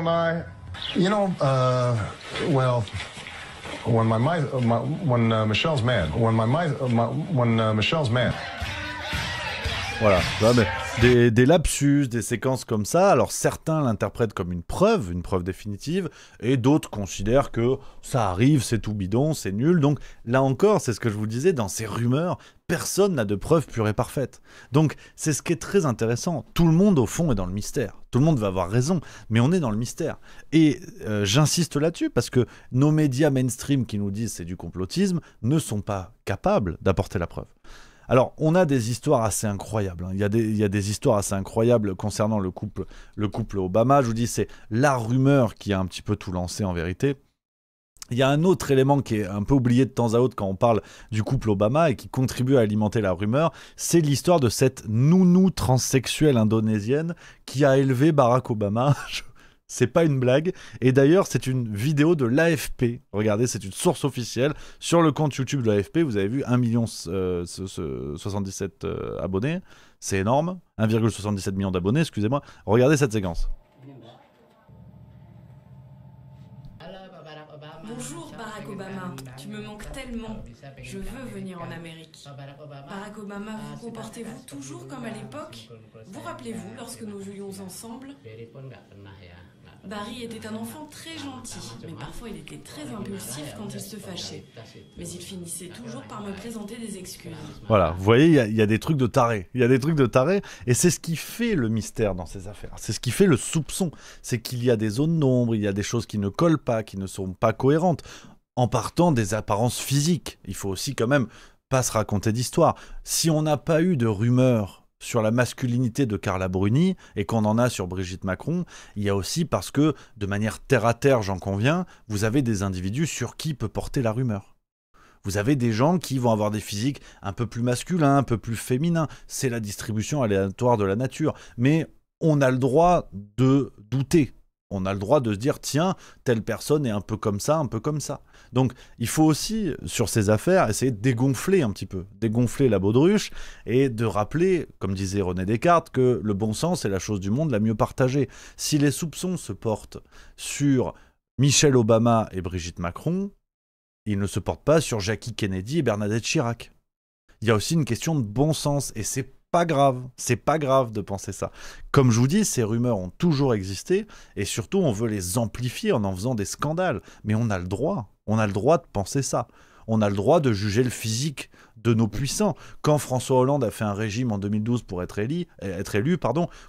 Speaker 6: I, you know, well... When Michelle's mad. When Michelle's mad.
Speaker 4: Voilà, des lapsus, des séquences comme ça. Alors certains l'interprètent comme une preuve définitive, et d'autres considèrent que ça arrive, c'est tout bidon, c'est nul. Donc là encore, c'est ce que je vous disais, dans ces rumeurs, personne n'a de preuve pure et parfaite. Donc c'est ce qui est très intéressant. Tout le monde au fond est dans le mystère. Tout le monde va avoir raison, mais on est dans le mystère. Et j'insiste là-dessus parce que nos médias mainstream qui nous disent c'est du complotisme ne sont pas capables d'apporter la preuve. Alors, on a des histoires assez incroyables. Hein. Il y a des histoires assez incroyables concernant le couple Obama. Je vous dis, c'est la rumeur qui a un petit peu tout lancé en vérité. Il y a un autre élément qui est un peu oublié de temps à autre quand on parle du couple Obama et qui contribue à alimenter la rumeur, c'est l'histoire de cette nounou transsexuelle indonésienne qui a élevé Barack Obama. C'est pas une blague. Et d'ailleurs, c'est une vidéo de l'AFP. Regardez, c'est une source officielle. Sur le compte YouTube de l'AFP, vous avez vu 1,77 million abonnés. C'est énorme. 1,77 million d'abonnés, excusez-moi. Regardez cette séquence.
Speaker 7: Bonjour Barack Obama, tu me manques tellement. Je veux venir en Amérique. Barack Obama, vous comportez-vous toujours comme à l'époque? Vous rappelez-vous lorsque nous jouions ensemble? Barry était un enfant très gentil, mais parfois il était très impulsif quand il se fâchait. Mais il finissait toujours par me présenter des excuses.
Speaker 4: Voilà, vous voyez, il y a des trucs de tarés. Il y a des trucs de tarés, et c'est ce qui fait le mystère dans ces affaires. C'est ce qui fait le soupçon. C'est qu'il y a des zones d'ombre, il y a des choses qui ne collent pas, qui ne sont pas cohérentes. En partant des apparences physiques, il faut aussi quand même pas se raconter d'histoire. Si on n'a pas eu de rumeurs sur la masculinité de Carla Bruni, et qu'on en a sur Brigitte Macron, il y a aussi parce que, de manière terre-à-terre, j'en conviens, vous avez des individus sur qui peut porter la rumeur. Vous avez des gens qui vont avoir des physiques un peu plus masculins, un peu plus féminins. C'est la distribution aléatoire de la nature. Mais on a le droit de douter. On a le droit de se dire, tiens, telle personne est un peu comme ça, un peu comme ça. Donc, il faut aussi, sur ces affaires, essayer de dégonfler un petit peu, dégonfler la baudruche, et de rappeler, comme disait René Descartes, que le bon sens est la chose du monde la mieux partagée. Si les soupçons se portent sur Michelle Obama et Brigitte Macron, ils ne se portent pas sur Jackie Kennedy et Bernadette Chirac. Il y a aussi une question de bon sens, et c'est pas grave de penser ça. Comme je vous dis, ces rumeurs ont toujours existé, et surtout on veut les amplifier en faisant des scandales. Mais on a le droit de penser ça. On a le droit de juger le physique de nos puissants. Quand François Hollande a fait un régime en 2012 pour être élu,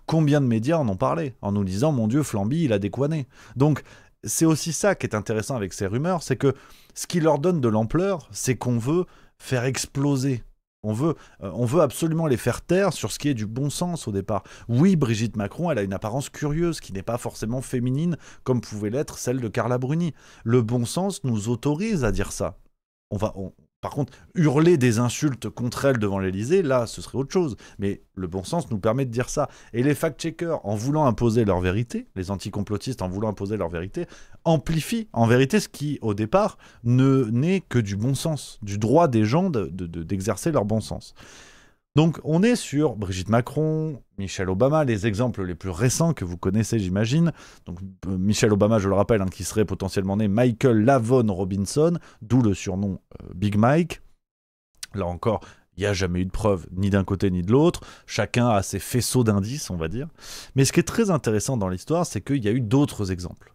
Speaker 4: combien de médias en ont parlé, en nous disant « Mon Dieu, Flamby, il a décoiné ». Donc, c'est aussi ça qui est intéressant avec ces rumeurs, c'est que ce qui leur donne de l'ampleur, c'est qu'on veut faire exploser. On veut absolument les faire taire sur ce qui est du bon sens au départ. Oui, Brigitte Macron, elle a une apparence curieuse qui n'est pas forcément féminine comme pouvait l'être celle de Carla Bruni. Le bon sens nous autorise à dire ça. Par contre, hurler des insultes contre elle devant l'Élysée, là, ce serait autre chose. Mais le bon sens nous permet de dire ça. Et les fact-checkers, en voulant imposer leur vérité, les anticomplotistes, en voulant imposer leur vérité, amplifient en vérité ce qui, au départ, n'est que du bon sens, du droit des gens d'exercer leur bon sens. Donc, on est sur Brigitte Macron, Michelle Obama, les exemples les plus récents que vous connaissez, j'imagine. Donc, Michelle Obama, je le rappelle, qui serait potentiellement né Michael Lavon Robinson, d'où le surnom Big Mike. Là encore, il n'y a jamais eu de preuve, ni d'un côté ni de l'autre. Chacun a ses faisceaux d'indices, on va dire. Mais ce qui est très intéressant dans l'histoire, c'est qu'il y a eu d'autres exemples.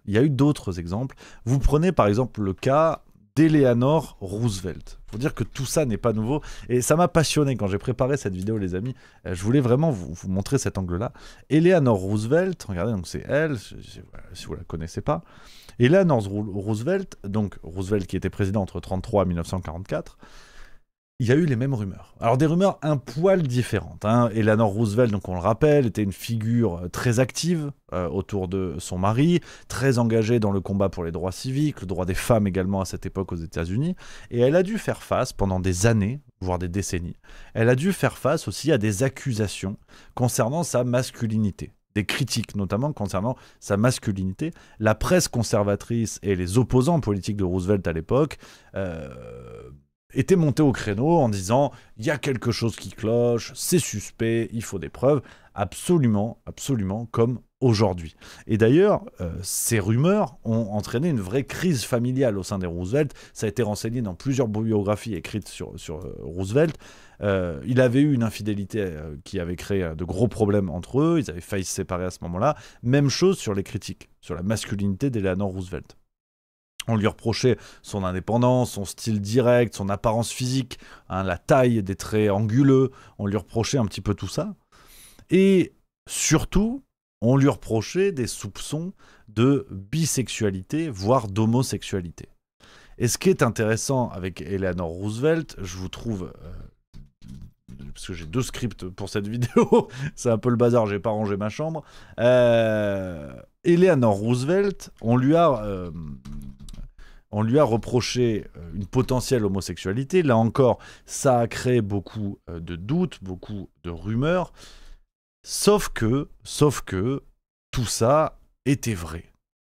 Speaker 4: Vous prenez par exemple le cas d'Eleanor Roosevelt. Il faut dire que tout ça n'est pas nouveau. Et ça m'a passionné quand j'ai préparé cette vidéo, les amis. Je voulais vraiment vous montrer cet angle-là. Eleanor Roosevelt, regardez, donc c'est elle, si vous ne la connaissez pas. Eleanor Roosevelt, donc Roosevelt qui était président entre 1933 et 1944, il y a eu les mêmes rumeurs. Alors des rumeurs un poil différentes. Eleanor Roosevelt, donc on le rappelle, était une figure très active autour de son mari, très engagée dans le combat pour les droits civiques, le droit des femmes également à cette époque aux États-Unis, et elle a dû faire face pendant des années, voire des décennies, elle a dû faire face aussi à des accusations concernant sa masculinité. Des critiques notamment concernant sa masculinité. La presse conservatrice et les opposants politiques de Roosevelt à l'époque étaient montés au créneau en disant « il y a quelque chose qui cloche, c'est suspect, il faut des preuves », absolument comme aujourd'hui. Et d'ailleurs, ces rumeurs ont entraîné une vraie crise familiale au sein des Roosevelt. Ça a été renseigné dans plusieurs biographies écrites sur Roosevelt. Il avait eu une infidélité qui avait créé de gros problèmes entre eux, ils avaient failli se séparer à ce moment-là. Même chose sur les critiques, sur la masculinité d'Eleanor Roosevelt. On lui reprochait son indépendance, son style direct, son apparence physique, la taille des traits anguleux. On lui reprochait un petit peu tout ça. Et surtout, on lui reprochait des soupçons de bisexualité, voire d'homosexualité. Et ce qui est intéressant avec Eleanor Roosevelt, je vous trouve... parce que j'ai 2 scripts pour cette vidéo, c'est un peu le bazar, j'ai pas rangé ma chambre. Eleanor Roosevelt, on lui a reproché une potentielle homosexualité. Là encore, ça a créé beaucoup de doutes, beaucoup de rumeurs. Sauf que tout ça était vrai.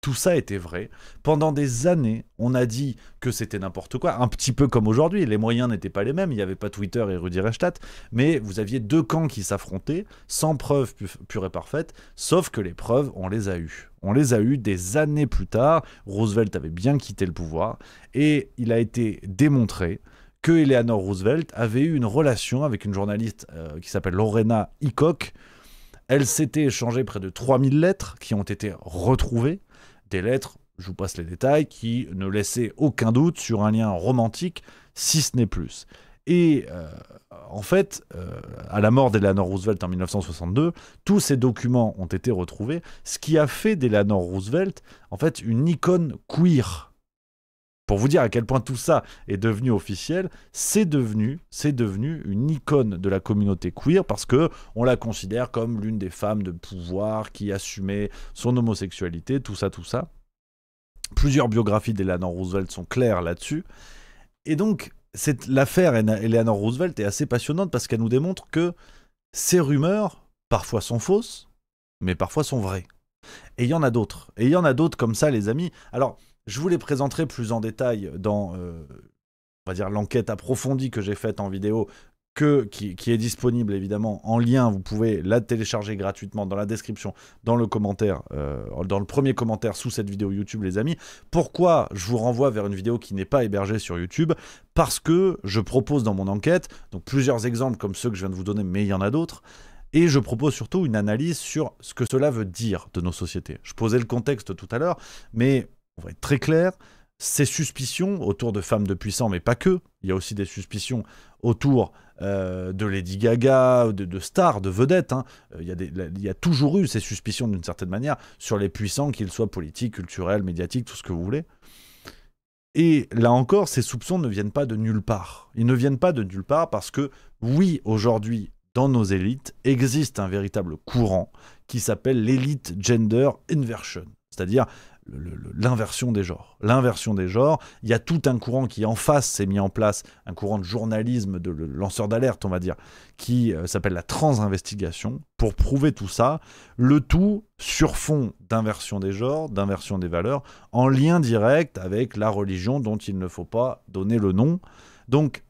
Speaker 4: tout ça était vrai. Pendant des années, on a dit que c'était n'importe quoi, un petit peu comme aujourd'hui. Les moyens n'étaient pas les mêmes, il n'y avait pas Twitter et Rudi Reichstadt, mais vous aviez deux camps qui s'affrontaient, sans preuves pures et parfaites, sauf que les preuves, on les a eues. On les a eues des années plus tard. Roosevelt avait bien quitté le pouvoir, et il a été démontré que Eleanor Roosevelt avait eu une relation avec une journaliste qui s'appelle Lorena Hickok. Elle s'était échangé près de 3000 lettres qui ont été retrouvées. Des lettres, je vous passe les détails, qui ne laissaient aucun doute sur un lien romantique, si ce n'est plus. Et en fait, à la mort d'Eleanor Roosevelt en 1962, tous ces documents ont été retrouvés, ce qui a fait d'Eleanor Roosevelt, en fait, une icône queer. Pour vous dire à quel point tout ça est devenu officiel, c'est devenu une icône de la communauté queer parce que on la considère comme l'une des femmes de pouvoir qui assumait son homosexualité, tout ça. Plusieurs biographies d'Eleanor Roosevelt sont claires là-dessus. Et donc, l'affaire Eleanor Roosevelt est assez passionnante parce qu'elle nous démontre que ces rumeurs, parfois sont fausses, mais parfois sont vraies. Et il y en a d'autres. Et il y en a d'autres comme ça, les amis. Alors, je vous les présenterai plus en détail dans, on va dire, l'enquête approfondie que j'ai faite en vidéo, qui est disponible évidemment en lien. Vous pouvez la télécharger gratuitement dans la description, dans le commentaire, dans le premier commentaire sous cette vidéo YouTube, les amis. Pourquoi je vous renvoie vers une vidéo qui n'est pas hébergée sur YouTube? Parce que je propose dans mon enquête, donc plusieurs exemples comme ceux que je viens de vous donner, mais il y en a d'autres. Et je propose surtout une analyse sur ce que cela veut dire de nos sociétés. Je posais le contexte tout à l'heure, mais on va être très clair, ces suspicions autour de femmes de puissants, mais pas que, il y a aussi des suspicions autour de Lady Gaga, de stars, de vedettes. Hein. Il y a toujours eu ces suspicions d'une certaine manière sur les puissants, qu'ils soient politiques, culturels, médiatiques, tout ce que vous voulez. Et là encore, ces soupçons ne viennent pas de nulle part. Ils ne viennent pas de nulle part parce que, oui, aujourd'hui, dans nos élites, existe un véritable courant qui s'appelle l'élite gender inversion, c'est-à-dire l'inversion des genres. L'inversion des genres, il y a tout un courant qui en face s'est mis en place, un courant de journalisme, de lanceur d'alerte, on va dire, qui s'appelle la transinvestigation, pour prouver tout ça, le tout sur fond d'inversion des genres, d'inversion des valeurs, en lien direct avec la religion dont il ne faut pas donner le nom. Donc,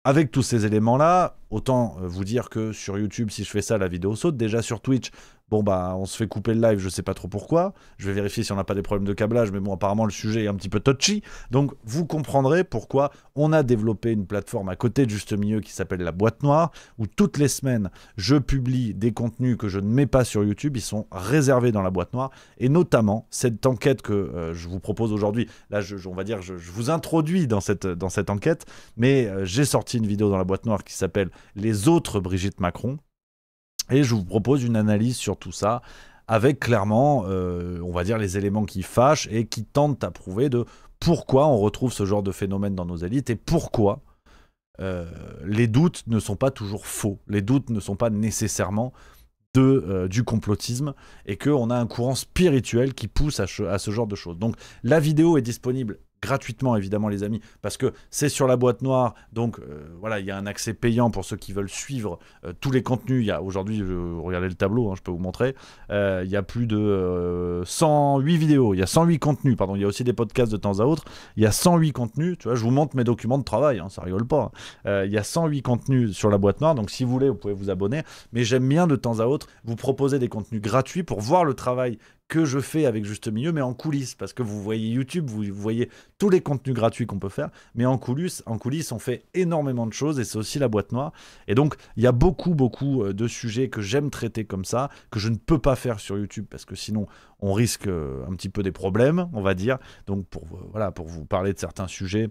Speaker 4: avec tous ces éléments-là, autant vous dire que sur YouTube, si je fais ça, la vidéo saute. Déjà sur Twitch, bon bah on se fait couper le live, je sais pas trop pourquoi. Je vais vérifier si on n'a pas des problèmes de câblage, mais bon apparemment le sujet est un petit peu touchy. Donc vous comprendrez pourquoi on a développé une plateforme à côté de Juste Milieu qui s'appelle La Boîte Noire, où toutes les semaines je publie des contenus que je ne mets pas sur YouTube, ils sont réservés dans La Boîte Noire, et notamment cette enquête que je vous propose aujourd'hui. Là on va dire je vous introduis dans cette enquête, mais j'ai sorti une vidéo dans La Boîte Noire qui s'appelle Les autres Brigitte Macron. Et je vous propose une analyse sur tout ça, avec clairement, on va dire, les éléments qui fâchent et qui tentent à prouver de pourquoi on retrouve ce genre de phénomène dans nos élites et pourquoi les doutes ne sont pas toujours faux. Les doutes ne sont pas nécessairement du complotisme et qu'on a un courant spirituel qui pousse à ce genre de choses. Donc la vidéo est disponible gratuitement évidemment les amis, parce que c'est sur La Boîte Noire, donc voilà, il y a un accès payant pour ceux qui veulent suivre tous les contenus. Il y a aujourd'hui, regardez le tableau, hein, je peux vous montrer, il y a plus de 108 vidéos, il y a 108 contenus, pardon, il y a aussi des podcasts de temps à autre, il y a 108 contenus, tu vois, je vous montre mes documents de travail, hein, ça rigole pas, hein. Il y a 108 contenus sur La Boîte Noire, donc si vous voulez, vous pouvez vous abonner, mais j'aime bien de temps à autre vous proposer des contenus gratuits pour voir le travail que je fais avec Juste Milieu, mais en coulisses, parce que vous voyez YouTube, vous voyez tous les contenus gratuits qu'on peut faire, mais en coulisses, on fait énormément de choses, et c'est aussi La Boîte Noire. Et donc, il y a beaucoup de sujets que j'aime traiter comme ça, que je ne peux pas faire sur YouTube, parce que sinon, on risque un petit peu des problèmes, on va dire. Donc, pour vous parler de certains sujets,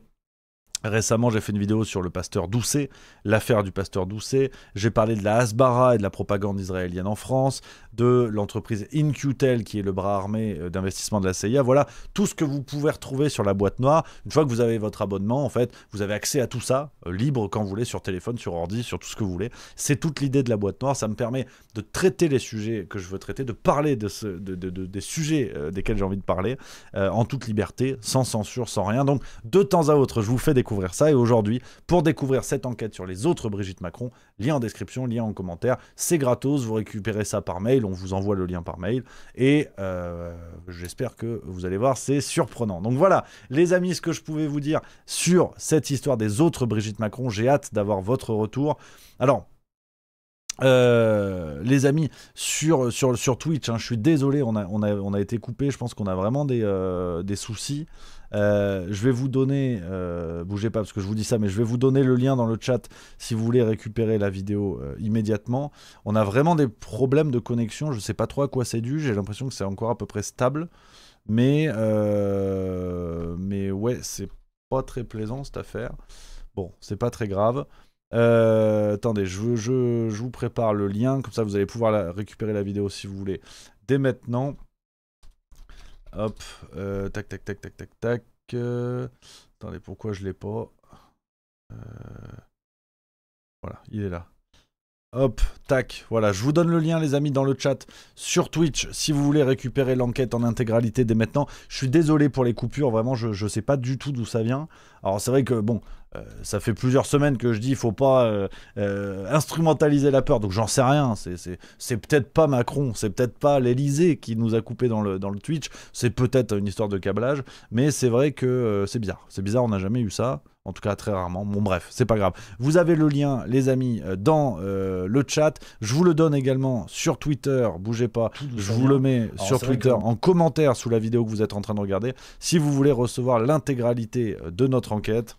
Speaker 4: récemment, j'ai fait une vidéo sur le pasteur Doucet, l'affaire du pasteur Doucet. J'ai parlé de la Hasbara et de la propagande israélienne en France, de l'entreprise In-Q-Tel, qui est le bras armé d'investissement de la CIA. Voilà tout ce que vous pouvez retrouver sur La Boîte Noire. Une fois que vous avez votre abonnement, en fait, vous avez accès à tout ça, libre quand vous voulez, sur téléphone, sur ordi, sur tout ce que vous voulez. C'est toute l'idée de La Boîte Noire. Ça me permet de traiter les sujets que je veux traiter, de parler des sujets desquels j'ai envie de parler, en toute liberté, sans censure, sans rien. Donc, de temps à autre, je vous fais des découvrir ça. Et aujourd'hui, pour découvrir cette enquête sur les autres Brigitte Macron, lien en description, lien en commentaire. C'est gratos, vous récupérez ça par mail, on vous envoie le lien par mail. Et j'espère que vous allez voir, c'est surprenant. Donc voilà, les amis, ce que je pouvais vous dire sur cette histoire des autres Brigitte Macron. J'ai hâte d'avoir votre retour. Alors, les amis, sur Twitch, hein, je suis désolé, on a été coupé. Je pense qu'on a vraiment des soucis. Je vais vous donner, bougez pas parce que je vous dis ça, mais je vais vous donner le lien dans le chat si vous voulez récupérer la vidéo immédiatement. On a vraiment des problèmes de connexion, je sais pas trop à quoi c'est dû, j'ai l'impression que c'est encore à peu près stable, mais ouais, c'est pas très plaisant cette affaire. Bon, c'est pas très grave. Attendez, je vous prépare le lien, comme ça vous allez pouvoir récupérer la vidéo si vous voulez dès maintenant. Hop, tac. Attendez, pourquoi je l'ai pas voilà, il est là. Hop, tac, voilà, je vous donne le lien les amis dans le chat sur Twitch si vous voulez récupérer l'enquête en intégralité dès maintenant. Je suis désolé pour les coupures, vraiment je sais pas du tout d'où ça vient. Alors c'est vrai que bon, ça fait plusieurs semaines que je dis il faut pas instrumentaliser la peur, donc j'en sais rien, c'est peut-être pas Macron, c'est peut-être pas l'Elysée qui nous a coupé dans le Twitch, c'est peut-être une histoire de câblage, mais c'est vrai que c'est bizarre, on n'a jamais eu ça. En tout cas, très rarement. Bon, bref, c'est pas grave. Vous avez le lien, les amis, dans le chat. Je vous le donne également sur Twitter. Bougez pas. Je vous le mets sur Twitter en commentaire sous la vidéo que vous êtes en train de regarder. Si vous voulez recevoir l'intégralité de notre enquête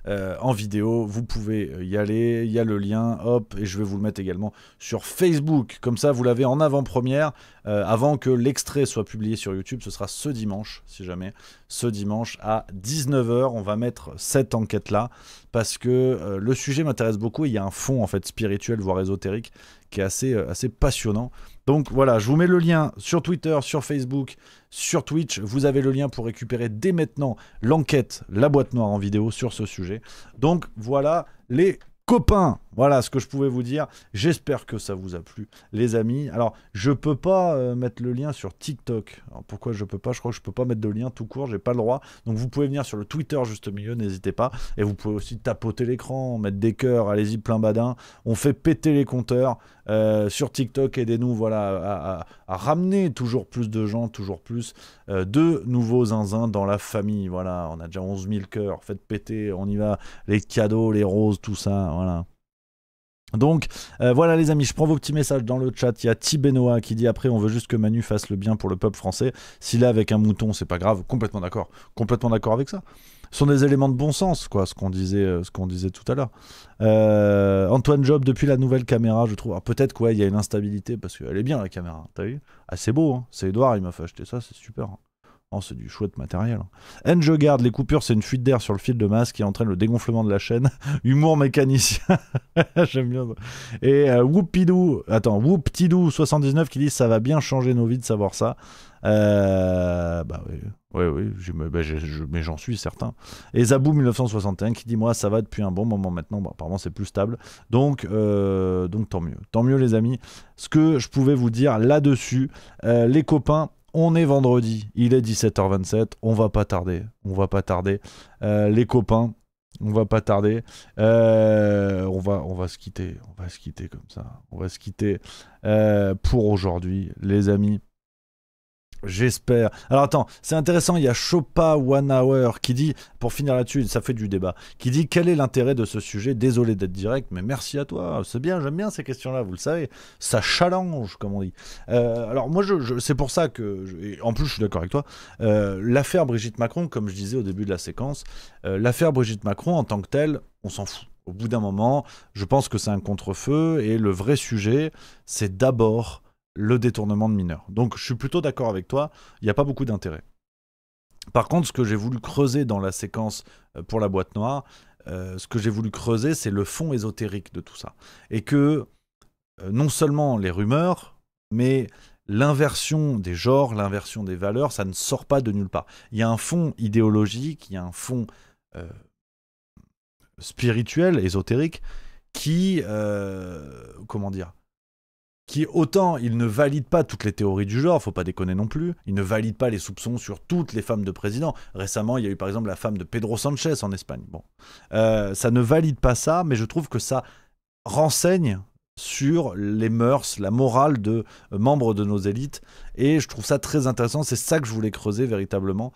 Speaker 4: en vidéo, vous pouvez y aller. Il y a le lien. Hop, et je vais vous le mettre également sur Facebook. Comme ça, vous l'avez en avant-première. Avant que l'extrait soit publié sur YouTube, ce sera ce dimanche, si jamais, ce dimanche à 19h, on va mettre cette enquête-là, parce que le sujet m'intéresse beaucoup, et il y a un fond en fait spirituel, voire ésotérique, qui est assez passionnant. Donc voilà, je vous mets le lien sur Twitter, sur Facebook, sur Twitch, vous avez le lien pour récupérer dès maintenant l'enquête, la boîte noire en vidéo sur ce sujet. Donc voilà les copains, voilà ce que je pouvais vous dire. J'espère que ça vous a plu, les amis. Alors, je peux pas mettre le lien sur TikTok. Alors, pourquoi je peux pas? Je crois que je peux pas mettre de lien tout court, j'ai pas le droit. Donc, vous pouvez venir sur le Twitter juste au milieu, n'hésitez pas. Et vous pouvez aussi tapoter l'écran, mettre des cœurs, allez-y, plein badin. On fait péter les compteurs sur TikTok. Aidez-nous, voilà, à ramener toujours plus de gens, toujours plus de nouveaux zinzins dans la famille. Voilà, on a déjà 11 000 cœurs. Faites péter, on y va. Les cadeaux, les roses, tout ça, voilà. Donc voilà les amis, je prends vos petits messages dans le chat. Il y a Tibenoa qui dit après on veut juste que Manu fasse le bien pour le peuple français. S'il est avec un mouton c'est pas grave, complètement d'accord avec ça. Ce sont des éléments de bon sens quoi, ce qu'on disait tout à l'heure. Antoine Job, depuis la nouvelle caméra je trouve, alors peut-être qu'il y a une instabilité parce qu'elle est bien la caméra, t'as vu? Ah c'est beau hein, c'est Edouard il m'a fait acheter ça, c'est super hein. Oh, c'est du chouette matériel. Je garde, les coupures, c'est une fuite d'air sur le fil de masse qui entraîne le dégonflement de la chaîne. Humour mécanicien. J'aime bien ça. Et Whooptidou79 qui dit ça va bien changer nos vies de savoir ça. Bah oui, mais j'en suis certain. Et Zabou1961 qui dit moi ça va depuis un bon moment maintenant. Bon, apparemment c'est plus stable. Donc tant mieux. Tant mieux les amis. Ce que je pouvais vous dire là-dessus, les copains. On est vendredi, il est 17h27, on va pas tarder, les copains, on va pas tarder, on va se quitter comme ça, on va se quitter pour aujourd'hui, les amis. J'espère. Alors attends, c'est intéressant, il y a Chopa One Hour qui dit, pour finir là-dessus, ça fait du débat, qui dit quel est l'intérêt de ce sujet? Désolé d'être direct, mais merci à toi, c'est bien, j'aime bien ces questions-là, vous le savez, ça challenge, comme on dit. Alors moi, c'est pour ça que, et en plus je suis d'accord avec toi, l'affaire Brigitte Macron, comme je disais au début de la séquence, l'affaire Brigitte Macron en tant que telle, on s'en fout. Au bout d'un moment, je pense que c'est un contre-feu, et le vrai sujet, c'est d'abord le détournement de mineurs. Donc je suis plutôt d'accord avec toi, il n'y a pas beaucoup d'intérêt. Par contre, ce que j'ai voulu creuser dans la séquence pour la boîte noire, ce que j'ai voulu creuser, c'est le fond ésotérique de tout ça. Et que non seulement les rumeurs, mais l'inversion des genres, l'inversion des valeurs, ça ne sort pas de nulle part. Il y a un fond idéologique, il y a un fond spirituel, ésotérique, qui, qui, autant il ne valide pas toutes les théories du genre, faut pas déconner non plus, il ne valide pas les soupçons sur toutes les femmes de présidents. Récemment, il y a eu par exemple la femme de Pedro Sanchez en Espagne. Bon, ça ne valide pas ça, mais je trouve que ça renseigne sur les mœurs, la morale de membres de nos élites, et je trouve ça très intéressant. C'est ça que je voulais creuser véritablement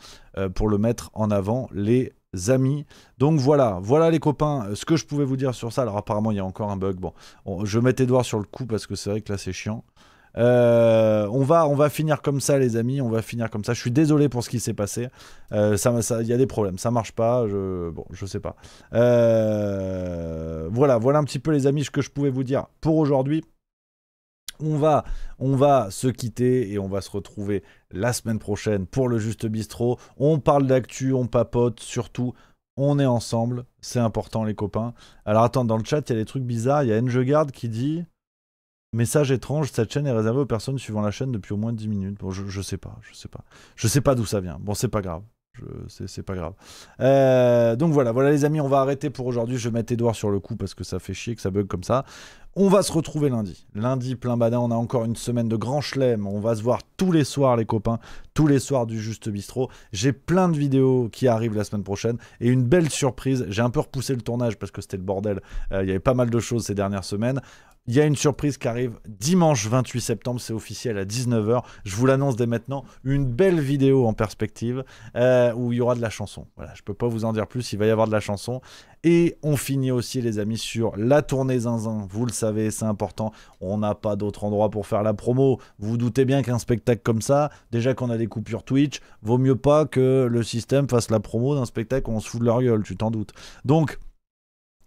Speaker 4: pour le mettre en avant, les amis. Donc voilà les copains, ce que je pouvais vous dire sur ça. Alors apparemment il y a encore un bug, bon, je mets Edouard sur le coup parce que c'est vrai que là c'est chiant. On va finir comme ça les amis, on va finir comme ça. Je suis désolé pour ce qui s'est passé, il y a des problèmes, ça marche pas, je sais pas. Voilà un petit peu les amis ce que je pouvais vous dire pour aujourd'hui. On va se quitter et on va se retrouver la semaine prochaine pour le Juste Bistrot. On parle d'actu, on papote, surtout on est ensemble, c'est important les copains. Alors attends, dans le chat il y a des trucs bizarres, il y a Engegard qui dit message étrange, cette chaîne est réservée aux personnes suivant la chaîne depuis au moins 10 minutes. Bon, je sais pas d'où ça vient. Bon, c'est pas grave. C'est pas grave. Donc voilà les amis, on va arrêter pour aujourd'hui. Je vais mettre Edouard sur le coup parce que ça fait chier que ça bug comme ça. On va se retrouver lundi. Lundi plein badin, on a encore une semaine de grand chelem. On va se voir tous les soirs les copains, tous les soirs du Juste Bistrot. J'ai plein de vidéos qui arrivent la semaine prochaine et une belle surprise. J'ai un peu repoussé le tournage parce que c'était le bordel. Il y avait pas mal de choses ces dernières semaines. Il y a une surprise qui arrive dimanche 28 septembre, c'est officiel à 19h. Je vous l'annonce dès maintenant, une belle vidéo en perspective où il y aura de la chanson. Voilà, je peux pas vous en dire plus, il va y avoir de la chanson. Et on finit aussi les amis sur la tournée Zinzin. Vous le savez, c'est important. On n'a pas d'autre endroit pour faire la promo. Vous vous doutez bien qu'un spectacle comme ça, déjà qu'on a des coupures Twitch, vaut mieux pas que le système fasse la promo d'un spectacle où on se fout de leur gueule, tu t'en doutes. Donc,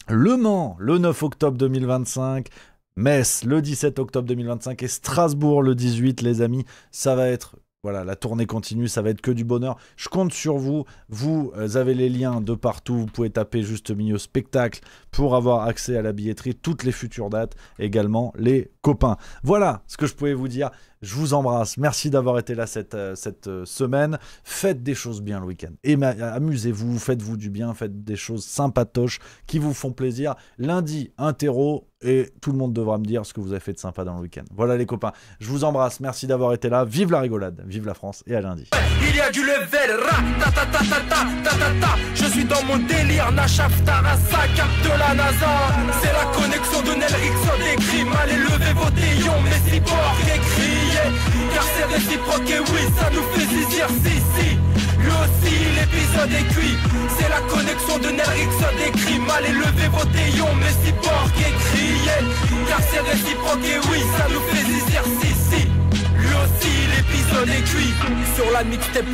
Speaker 4: Le Mans, le 9 octobre 2025... Metz le 17 octobre 2025 et Strasbourg le 18 les amis, ça va être, voilà, la tournée continue, ça va être que du bonheur. Je compte sur vous, vous avez les liens de partout, vous pouvez taper juste milieu spectacle pour avoir accès à la billetterie, toutes les futures dates, également les copains. Voilà ce que je pouvais vous dire. Je vous embrasse, merci d'avoir été là cette semaine. Faites des choses bien le week-end. Et amusez-vous, faites-vous du bien, faites des choses sympatoches qui vous font plaisir. Lundi, un terreau et tout le monde devra me dire ce que vous avez fait de sympa dans le week-end. Voilà les copains, je vous embrasse, merci d'avoir été là. Vive la rigolade, vive la France et à lundi.
Speaker 1: Il y a du level, je suis dans mon délire, Nachaf Tarassa, cap de la NASA. C'est la connexion de Nelrickson des crimes. Allez levez vos déions, mes cyborgs et criez. Car c'est réciproque et oui, ça nous fait zizir, si. Lui aussi, l'épisode est cuit. C'est la connexion de Nelrickson des crimes. Allez levez vos déions, mes cyborgs et criez. Car c'est réciproque et oui, ça nous fait zizir, si. Lui aussi, l'épisode est cuit. Sur la mixtape